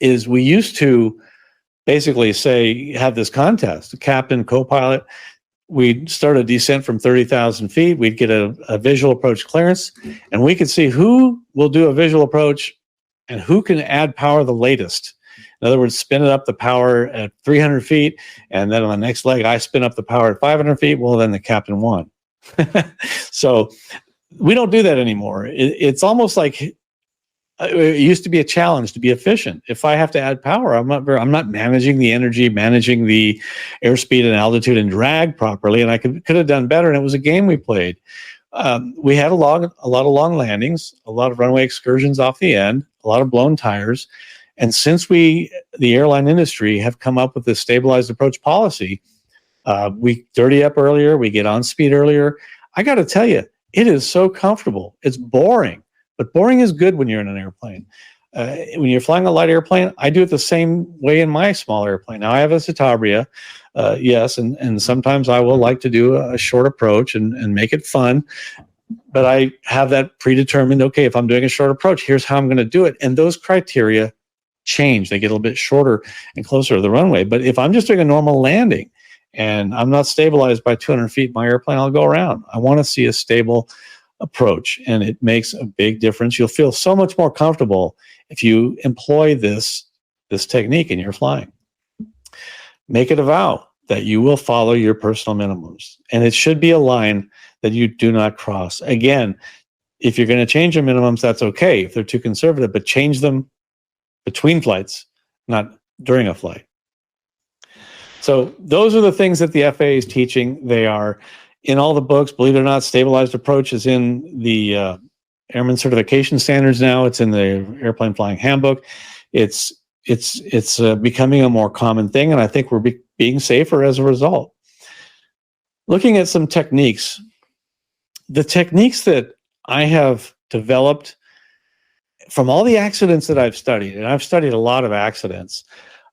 Speaker 1: Is we used to basically have this contest, captain, co-pilot. We'd start a descent from 30,000 feet. We'd get a visual approach clearance, and we could see who will do a visual approach and who can add power the latest. In other words, spin it up the power at 300 feet, and then on the next leg, I spin up the power at 500 feet. Well, then the captain won. So we don't do that anymore. It's almost like it used to be a challenge to be efficient. If I have to add power, I'm not managing the energy, managing the airspeed and altitude and drag properly, and I could have done better. And it was a game we played. We had a lot of long landings, a lot of runway excursions off the end, a lot of blown tires. And since the airline industry have come up with this stabilized approach policy, we dirty up earlier, we get on speed earlier. I got to tell you, it is so comfortable. It's boring, but boring is good when you're in an airplane. When you're flying a light airplane, I do it the same way in my small airplane. Now I have a Citabria, yes, and sometimes I will like to do a short approach and make it fun. But I have that predetermined, okay, if I'm doing a short approach, here's how I'm going to do it. And those criteria change. They get a little bit shorter and closer to the runway. But if I'm just doing a normal landing and I'm not stabilized by 200 feet in my airplane, I'll go around. I want to see a stable approach, and it makes a big difference. You'll feel so much more comfortable if you employ this technique in your flying. Make it a vow that you will follow your personal minimums, and it should be a line that you do not cross. Again, If you're going to change your minimums, that's okay if they're too conservative, but change them between flights, not during a flight. So those are the things that the FAA is teaching. They are in all the books. Believe it or not, stabilized approach is in the Airman Certification Standards now. It's in the Airplane Flying Handbook. It's becoming a more common thing, and I think we're being safer as a result. Looking at some techniques, the techniques that I have developed from all the accidents that I've studied, and I've studied a lot of accidents,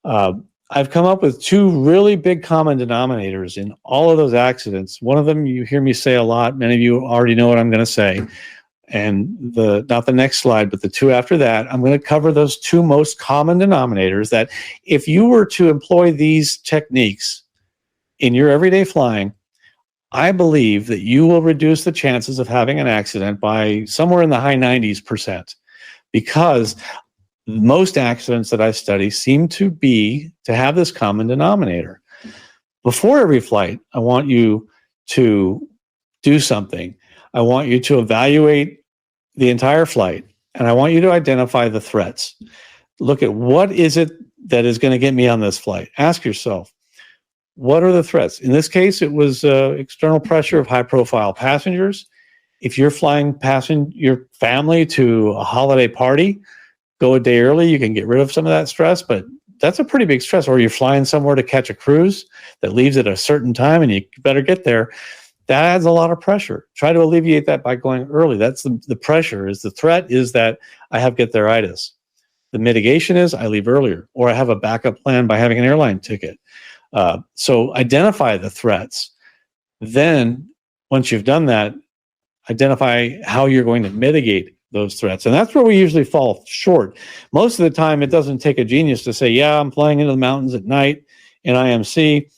Speaker 1: I've come up with two really big common denominators in all of those accidents. One of them you hear me say a lot. Many of you already know what I'm going to say. And not the next slide, but the two after that, I'm going to cover those two most common denominators that if you were to employ these techniques in your everyday flying, I believe that you will reduce the chances of having an accident by somewhere in the high 90s%, because most accidents that I study seem to have this common denominator. Before every flight, I want you to do something. I want you to evaluate the entire flight, and I want you to identify the threats. Look at what is it that is going to get me on this flight. Ask yourself, what are the threats? In this case, it was external pressure of high-profile passengers. If you're flying your family to a holiday party, go a day early. You can get rid of some of that stress, but that's a pretty big stress. Or you're flying somewhere to catch a cruise that leaves at a certain time, and you better get there. That adds a lot of pressure. Try to alleviate that by going early. That's the pressure. Is the threat is that I have get-there-itis. The mitigation is I leave earlier, or I have a backup plan by having an airline ticket. So identify the threats. Then, once you've done that, identify how you're going to mitigate those threats. And that's where we usually fall short. Most of the time, it doesn't take a genius to say, yeah, I'm flying into the mountains at night in IMC.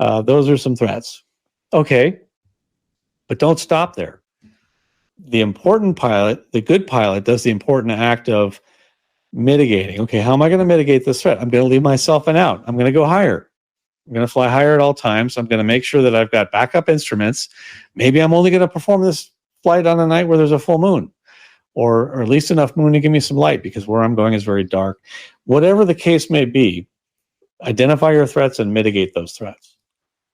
Speaker 1: Those are some threats. Okay. But don't stop there. The important pilot, the good pilot, does the important act of mitigating. Okay, how am I going to mitigate this threat? I'm going to leave myself an out. I'm going to go higher. I'm going to fly higher at all times. I'm going to make sure that I've got backup instruments. Maybe I'm only going to perform this flight on a night where there's a full moon, or at least enough moon to give me some light, because where I'm going is very dark. Whatever the case may be, identify your threats and mitigate those threats.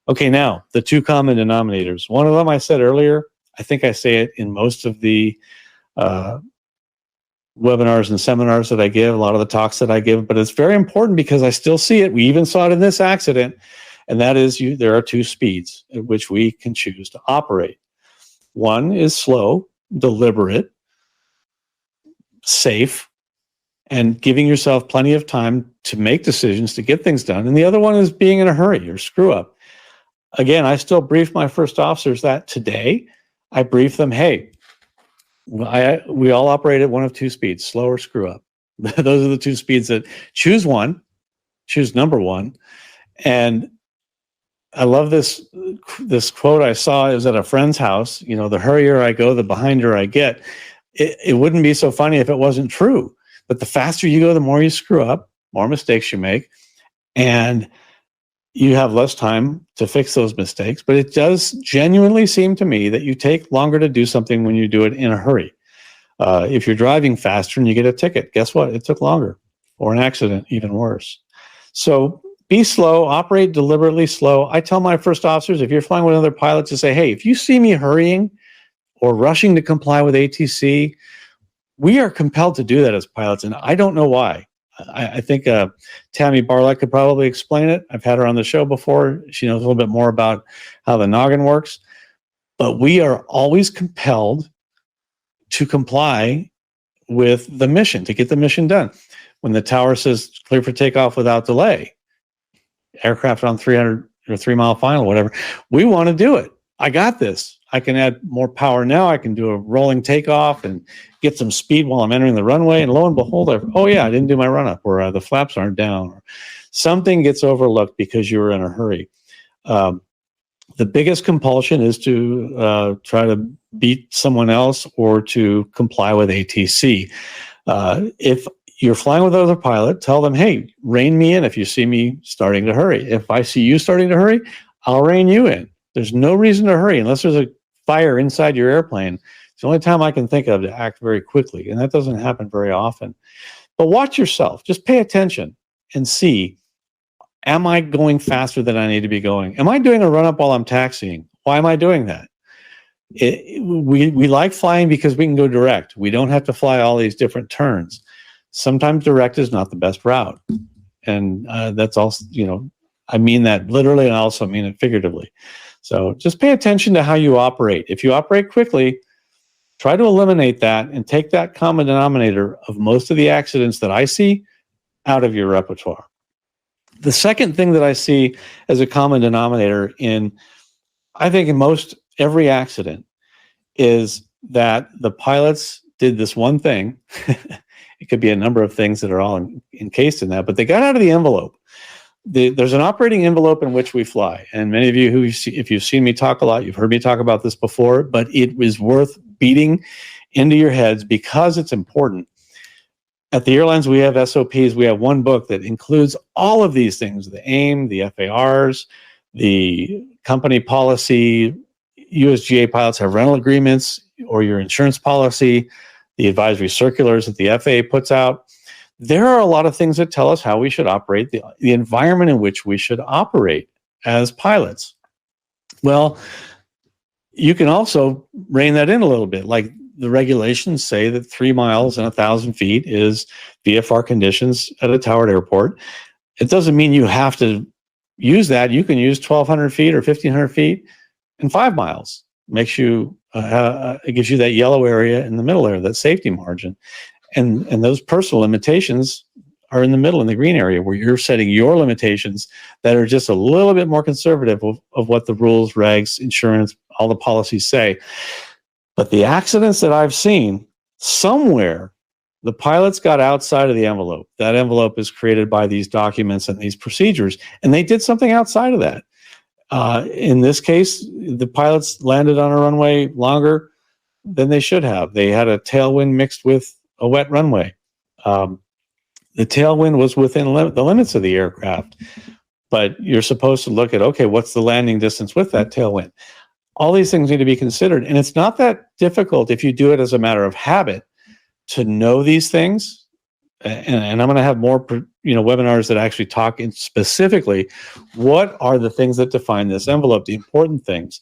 Speaker 1: Okay, now, the two common denominators. One of them I said earlier. I think I say it in most of the webinars and seminars that I give, a lot of the talks that I give, but it's very important because I still see it. We even saw it in this accident, and that is there are two speeds at which we can choose to operate. One is slow, deliberate, safe, and giving yourself plenty of time to make decisions, to get things done. And the other one is being in a hurry or screw up. Again, I still brief my first officers that today. I brief them, hey, we all operate at one of two speeds, slow or screw up. Those are the two speeds that choose number one. And I love this quote I saw. It was at a friend's house. You know, the hurrier I go, the behinder I get. It wouldn't be so funny if it wasn't true. But the faster you go, the more you screw up, more mistakes you make. And you have less time to fix those mistakes, but it does genuinely seem to me that you take longer to do something when you do it in a hurry. If you're driving faster and you get a ticket, guess what? It took longer, or an accident, even worse. So be slow, operate deliberately slow. I tell my first officers, if you're flying with another pilot, to say, hey, if you see me hurrying or rushing to comply with ATC, we are compelled to do that as pilots, and I don't know why. I think Tammy Barlett could probably explain it. I've had her on the show before. She knows a little bit more about how the noggin works. But we are always compelled to comply with the mission, to get the mission done. When the tower says clear for takeoff without delay, aircraft on 300 or 3 mile final, whatever, we want to do it. I got this. I can add more power now. I can do a rolling takeoff and get some speed while I'm entering the runway. And lo and behold, I didn't do my run up, or the flaps aren't down, or something gets overlooked because you were in a hurry. The biggest compulsion is to try to beat someone else or to comply with ATC. If you're flying with another pilot, tell them, hey, rein me in if you see me starting to hurry. If I see you starting to hurry, I'll rein you in. There's no reason to hurry unless there's a fire inside your airplane the only time I can think of to act very quickly, and that doesn't happen very often. But watch yourself. Just pay attention and see, am I going faster than I need to be going? Am I doing a run-up while I'm taxiing? Why am I doing that? We like flying because we can go direct. We don't have to fly all these different turns. Sometimes direct is not the best route. And that's also, I mean that literally, and I also mean it figuratively. So just pay attention to how you operate. If you operate quickly, try to eliminate that and take that common denominator of most of the accidents that I see out of your repertoire. The second thing that I see as a common denominator I think in most every accident is that the pilots did this one thing. It could be a number of things that are all encased in that, but they got out of the envelope. There's an operating envelope in which we fly. And many of you if you've seen me talk a lot, you've heard me talk about this before, but it was worth beating into your heads because it's important. At the airlines, we have SOPs. We have one book that includes all of these things, the AIM, the FARs, the company policy. USGA pilots have rental agreements or your insurance policy, the advisory circulars that the FAA puts out. There are a lot of things that tell us how we should operate, the environment in which we should operate as pilots. Well, you can also rein that in a little bit. Like the regulations say that 3 miles and 1,000 feet is VFR conditions at a towered airport. It doesn't mean you have to use that. You can use 1,200 feet or 1,500 feet and 5 miles. It gives you that yellow area in the middle area, that safety margin. And those personal limitations are in the middle, in the green area, where you're setting your limitations that are just a little bit more conservative of what the rules, regs, insurance, all the policies say. But the accidents that I've seen, somewhere the pilots got outside of the envelope. That envelope is created by these documents and these procedures, and they did something outside of that. In this case, the pilots landed on a runway longer than they should have. They had a tailwind mixed with a wet runway. The tailwind was within the limits of the aircraft, but you're supposed to look at, okay, what's the landing distance with that tailwind? All these things need to be considered, and it's not that difficult if you do it as a matter of habit to know these things. And I'm going to have more, webinars that actually talk in specifically what are the things that define this envelope, the important things,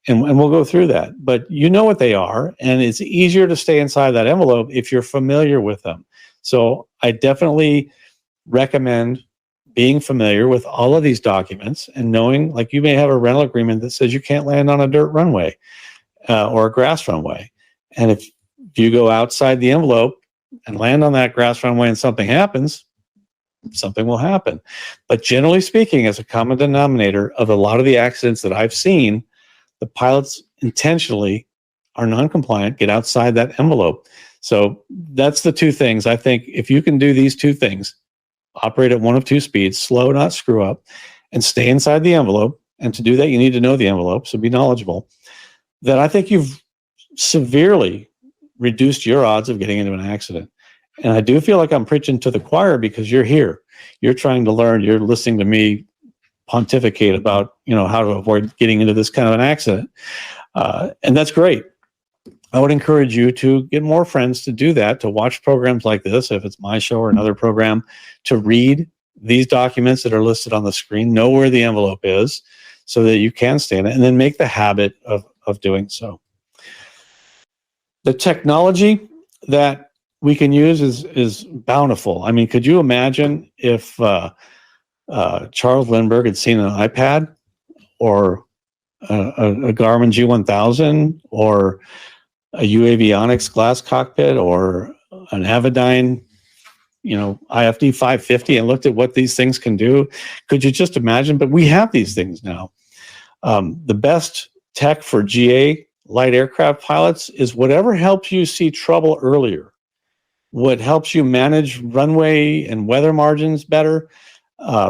Speaker 1: and we'll go through that. But you know what they are, and it's easier to stay inside that envelope if you're familiar with them. So I definitely recommend being familiar with all of these documents and knowing, like you may have a rental agreement that says you can't land on a dirt runway or a grass runway. And if you go outside the envelope and land on that grass runway and something happens, something will happen. But generally speaking, as a common denominator of a lot of the accidents that I've seen, the pilots intentionally are non-compliant, get outside that envelope. So that's the two things. I think if you can do these two things, operate at one of two speeds, slow, not screw up, and stay inside the envelope. And to do that, you need to know the envelope, so be knowledgeable. Then I think you've severely reduced your odds of getting into an accident. And I do feel like I'm preaching to the choir because you're here. You're trying to learn. You're listening to me pontificate about, how to avoid getting into this kind of an accident. And that's great. I would encourage you to get more friends to do that, to watch programs like this, if it's my show or another program, to read these documents that are listed on the screen, know where the envelope is so that you can stay in it, and then make the habit of doing so. The technology that we can use is bountiful. I mean, could you imagine if Charles Lindbergh had seen an iPad or a Garmin G1000 or a UAvionics glass cockpit or an Avidyne, IFD 550 and looked at what these things can do? Could you just imagine? But we have these things now. The best tech for GA light aircraft pilots is whatever helps you see trouble earlier, what helps you manage runway and weather margins better,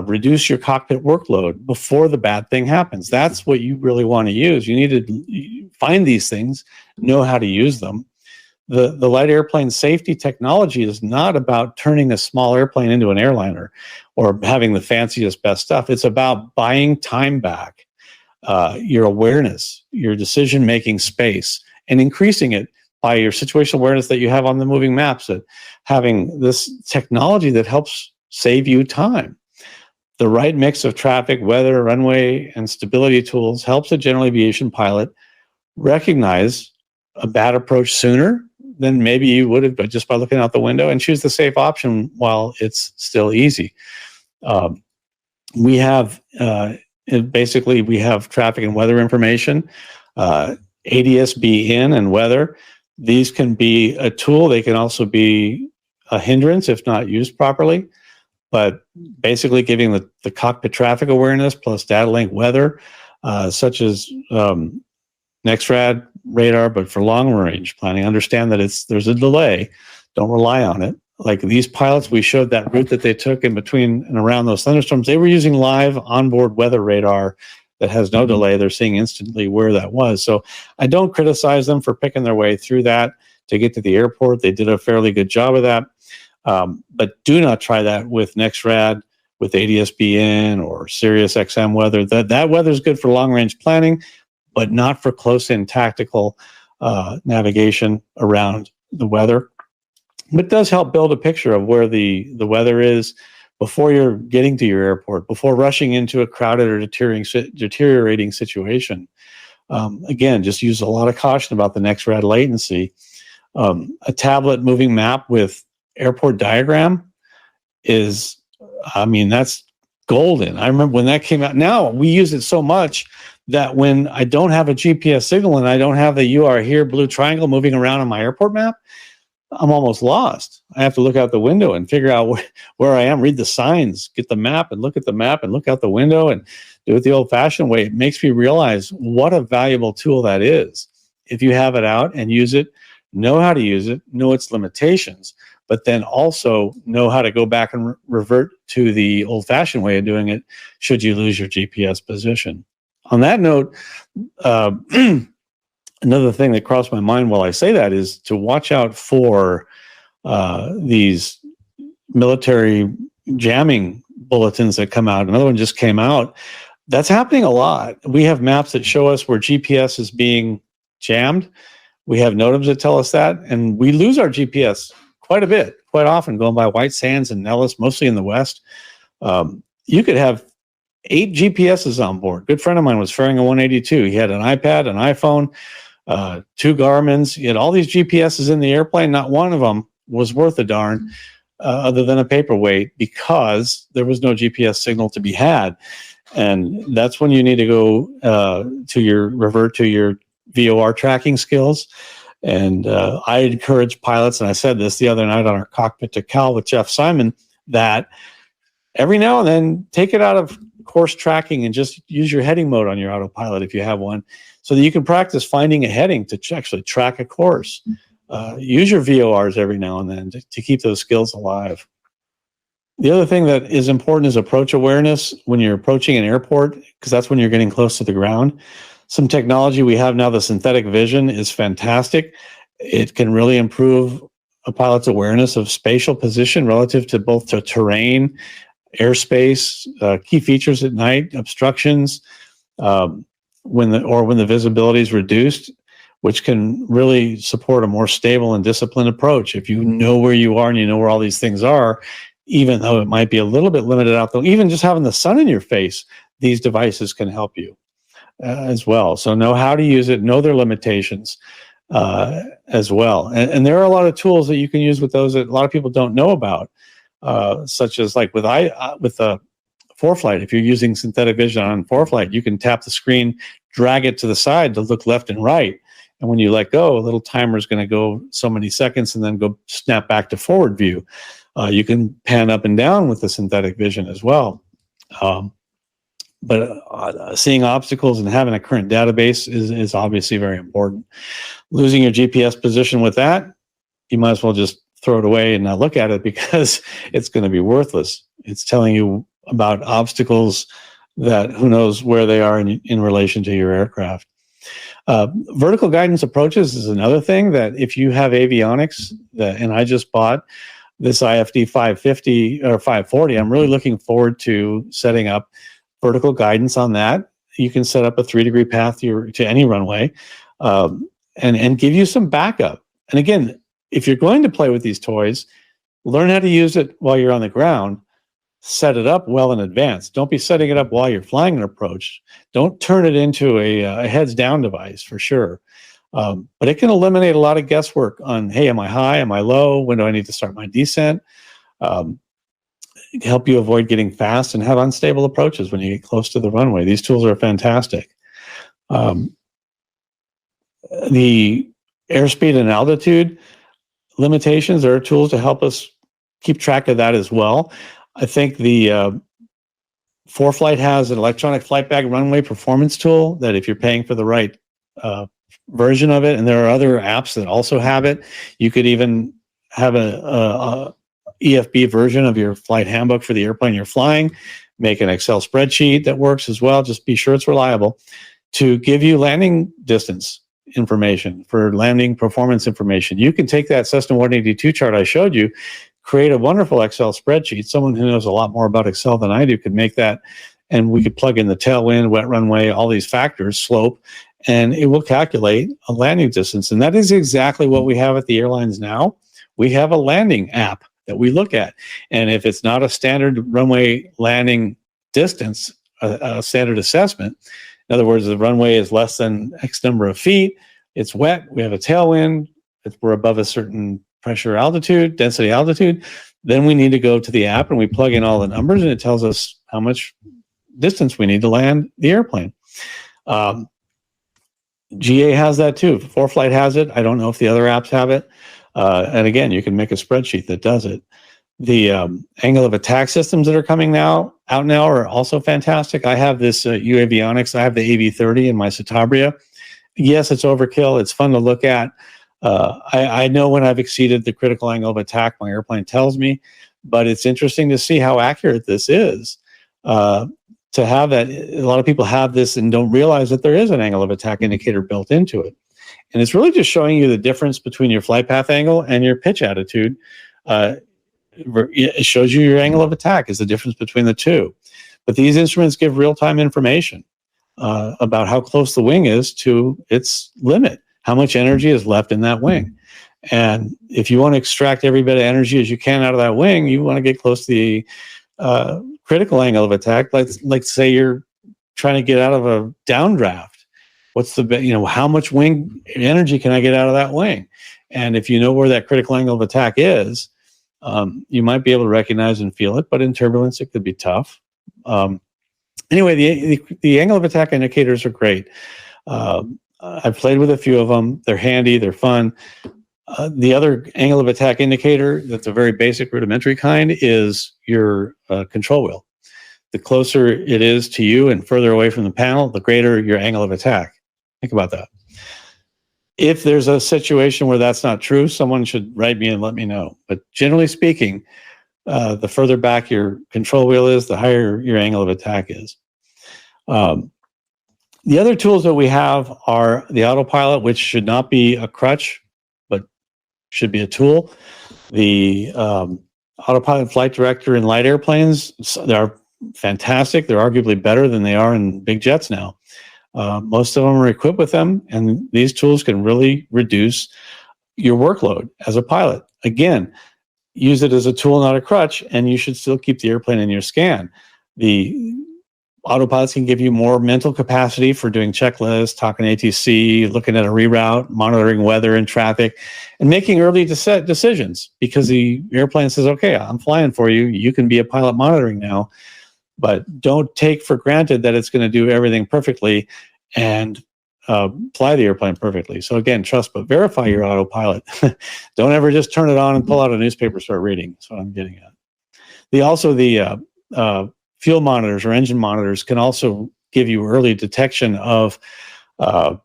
Speaker 1: reduce your cockpit workload before the bad thing happens. That's what you really want to use. You need to find these things, know how to use them. The light airplane safety technology is not about turning a small airplane into an airliner or having the fanciest, best stuff. It's about buying time back, your awareness, your decision-making space, and increasing it by your situational awareness that you have on the moving maps, that having this technology that helps save you time. The right mix of traffic, weather, runway, and stability tools helps a general aviation pilot recognize a bad approach sooner than maybe you would have just by looking out the window, and choose the safe option while it's still easy. We have basically we have traffic and weather information, ADS-B in and weather. These can be a tool. They can also be a hindrance if not used properly. But basically giving the cockpit traffic awareness plus data link weather, such as NEXRAD radar, but for long range planning, understand that there's a delay. Don't rely on it. Like these pilots, we showed that route that they took in between and around those thunderstorms. They were using live onboard weather radar that has no delay. They're seeing instantly where that was. So I don't criticize them for picking their way through that to get to the airport. They did a fairly good job of that. But do not try that with NEXRAD, with ADS-B in or Sirius XM weather. That weather is good for long range planning, but not for close-in tactical navigation around the weather. But it does help build a picture of where the weather is before you're getting to your airport, before rushing into a crowded or deteriorating situation. Again, just use a lot of caution about the NEXRAD latency. A tablet moving map with airport diagram is, that's golden. I remember when that came out. Now we use it so much that when I don't have a GPS signal and I don't have the "you are here" blue triangle moving around on my airport map, I'm almost lost. I have to look out the window and figure out where I am, read the signs, get the map and look at the map and look out the window and do it the old-fashioned way. It makes me realize what a valuable tool that is. If you have it out and use it, know how to use it, know its limitations, but then also know how to go back and revert to the old-fashioned way of doing it should you lose your GPS position. On that note, another thing that crossed my mind while I say that is to watch out for these military jamming bulletins that come out. Another one just came out. That's happening a lot. We have maps that show us where GPS is being jammed. We have NOTAMs that tell us that, and we lose our GPS quite a bit, quite often, going by White Sands and Nellis, mostly in the west. You could have 8 GPSs on board. A good friend of mine was ferrying a 182. He had an iPad, an iPhone, 2 Garmin's. He had all these GPSs in the airplane. Not one of them was worth a darn, other than a paperweight, because there was no GPS signal to be had. And that's when you need to go revert to your VOR tracking skills. And I encourage pilots, and I said this the other night on our Cockpit to Cal with Jeff Simon, that every now and then take it out of course tracking and just use your heading mode on your autopilot if you have one, so that you can practice finding a heading to actually track a course. Use your VORs every now and then to keep those skills alive. The other thing that is important is approach awareness when you're approaching an airport, because that's when you're getting close to the ground. Some technology we have now, the synthetic vision, is fantastic. It can really improve a pilot's awareness of spatial position relative to both to terrain, airspace, key features at night, obstructions, when the visibility is reduced, which can really support a more stable and disciplined approach. If you know where you are and you know where all these things are, even though it might be a little bit limited out there, even just having the sun in your face, these devices can help you as well. So know how to use it, know their limitations as well. And there are a lot of tools that you can use with those that a lot of people don't know about, such as like with the ForeFlight. If you're using synthetic vision on ForeFlight, you can tap the screen, drag it to the side to look left and right. And when you let go, a little timer is going to go so many seconds and then go snap back to forward view. You can pan up and down with the synthetic vision as well. But seeing obstacles and having a current database is obviously very important. Losing your GPS position with that, you might as well just throw it away and not look at it, because it's going to be worthless. It's telling you about obstacles that who knows where they are in relation to your aircraft. Vertical guidance approaches is another thing that if you have avionics, and I just bought this IFD 550 or 540, I'm really looking forward to setting up vertical guidance on that. You can set up a 3-degree path to any runway, and give you some backup. And again, if you're going to play with these toys, learn how to use it while you're on the ground. Set it up well in advance. Don't be setting it up while you're flying an approach. Don't turn it into a heads down device for sure. But it can eliminate a lot of guesswork on, hey, am I high? Am I low? When do I need to start my descent? Help you avoid getting fast and have unstable approaches when you get close to the runway. These tools are fantastic. The airspeed and altitude limitations, there are tools to help us keep track of that as well. I think the ForeFlight has an electronic flight bag runway performance tool that if you're paying for the right version of it, and there are other apps that also have it, you could even have a EFB version of your flight handbook for the airplane you're flying, make an Excel spreadsheet that works as well. Just be sure it's reliable to give you landing distance information, for landing performance information. You can take that Cessna 182 chart I showed you, create a wonderful Excel spreadsheet. Someone who knows a lot more about Excel than I do could make that, and we could plug in the tailwind, wet runway, all these factors, slope, and it will calculate a landing distance. And that is exactly what we have at the airlines now. We have a landing app that we look at. And if it's not a standard runway landing distance, a standard assessment, in other words, the runway is less than X number of feet, it's wet, we have a tailwind, we're above a certain pressure altitude, density altitude, then we need to go to the app and we plug in all the numbers and it tells us how much distance we need to land the airplane. GA has that too. ForeFlight has it. I don't know if the other apps have it. And again, you can make a spreadsheet that does it. The angle of attack systems that are coming out now are also fantastic. I have this UAvionics. I have the AV30 in my Citabria. Yes, it's overkill. It's fun to look at. I know when I've exceeded the critical angle of attack, my airplane tells me, but it's interesting to see how accurate this is. To have that, a lot of people have this and don't realize that there is an angle of attack indicator built into it. And it's really just showing you the difference between your flight path angle and your pitch attitude. It shows you your angle of attack is the difference between the two. But these instruments give real-time information about how close the wing is to its limit, how much energy is left in that wing. And if you want to extract every bit of energy as you can out of that wing, you want to get close to the critical angle of attack. Like say you're trying to get out of a downdraft. What's the, how much wing energy can I get out of that wing? And if you know where that critical angle of attack is, you might be able to recognize and feel it, but in turbulence, it could be tough. Anyway, the angle of attack indicators are great. I've played with a few of them. They're handy, they're fun. The other angle of attack indicator that's a very basic rudimentary kind is your control wheel. The closer it is to you and further away from the panel, the greater your angle of attack. Think about that. If there's a situation where that's not true, someone should write me and let me know. But generally speaking, the further back your control wheel is, the higher your angle of attack is. The other tools that we have are the autopilot, which should not be a crutch, but should be a tool. The autopilot flight director in light airplanes, they're fantastic. They're arguably better than they are in big jets now. Most of them are equipped with them, and these tools can really reduce your workload as a pilot. Again, use it as a tool, not a crutch, and you should still keep the airplane in your scan. The autopilots can give you more mental capacity for doing checklists, talking ATC, looking at a reroute, monitoring weather and traffic, and making early decisions, because the airplane says, okay, I'm flying for you. You can be a pilot monitoring now. But don't take for granted that it's going to do everything perfectly and fly the airplane perfectly. So again, trust but verify your autopilot. Don't ever just turn it on and pull out a newspaper and start reading. That's what I'm getting at. The fuel monitors or engine monitors can also give you early detection of a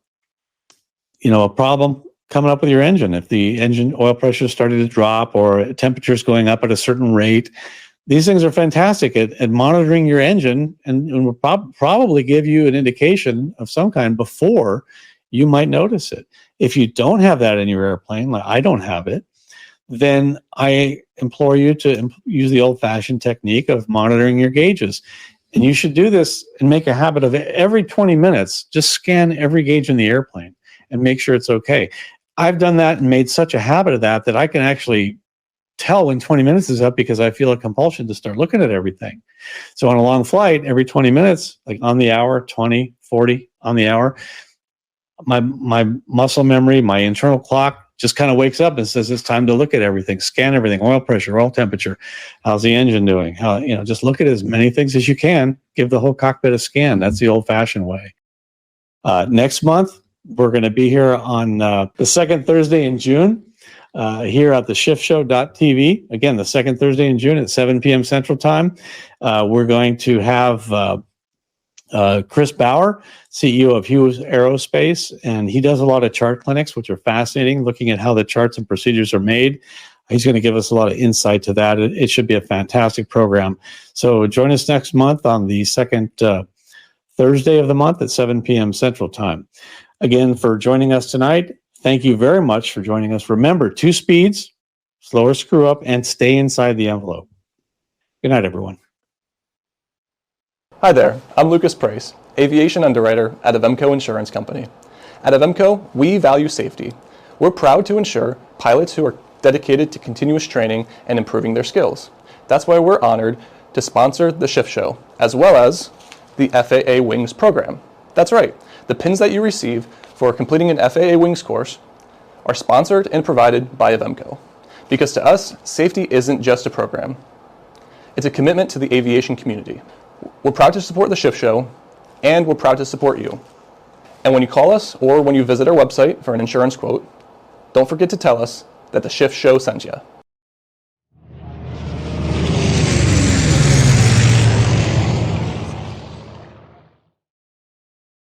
Speaker 1: problem coming up with your engine. If the engine oil pressure started to drop or temperatures going up at a certain rate, these things are fantastic at monitoring your engine and will probably give you an indication of some kind before you might notice it. If you don't have that in your airplane, like I don't have it, then I implore you to use the old-fashioned technique of monitoring your gauges. And you should do this and make a habit of it. Every 20 minutes, just scan every gauge in the airplane and make sure it's okay. I've done that and made such a habit of that I can actually tell when 20 minutes is up because I feel a compulsion to start looking at everything. So on a long flight, every 20 minutes, like on the hour, 20, 40 on the hour, my muscle memory, my internal clock just kind of wakes up and says it's time to look at everything, scan everything, oil pressure, oil temperature, how's the engine doing? How, just look at as many things as you can, give the whole cockpit a scan. That's the old-fashioned way. Next month, we're going to be here on the second Thursday in June, here at the schiffshow.tv. Again, the second Thursday in June at 7 p.m. Central Time. We're going to have Chris Bauer, CEO of Hughes Aerospace, and he does a lot of chart clinics, which are fascinating, looking at how the charts and procedures are made. He's going to give us a lot of insight to that. It should be a fantastic program. So join us next month on the second Thursday of the month at 7 p.m. Central Time. Again, for joining us tonight, thank you very much for joining us. Remember, 2 speeds, slow or screw up, and stay inside the envelope. Good night, everyone.
Speaker 3: Hi there, I'm Lucas Price, aviation underwriter at Avemco Insurance Company. At Avemco, we value safety. We're proud to insure pilots who are dedicated to continuous training and improving their skills. That's why we're honored to sponsor the Schiff Show, as well as the FAA Wings program. That's right, the pins that you receive for completing an FAA Wings course are sponsored and provided by Avemco. Because to us, safety isn't just a program. It's a commitment to the aviation community. We're proud to support the Schiff Show, and we're proud to support you. And when you call us or when you visit our website for an insurance quote, don't forget to tell us that the Schiff Show sent you.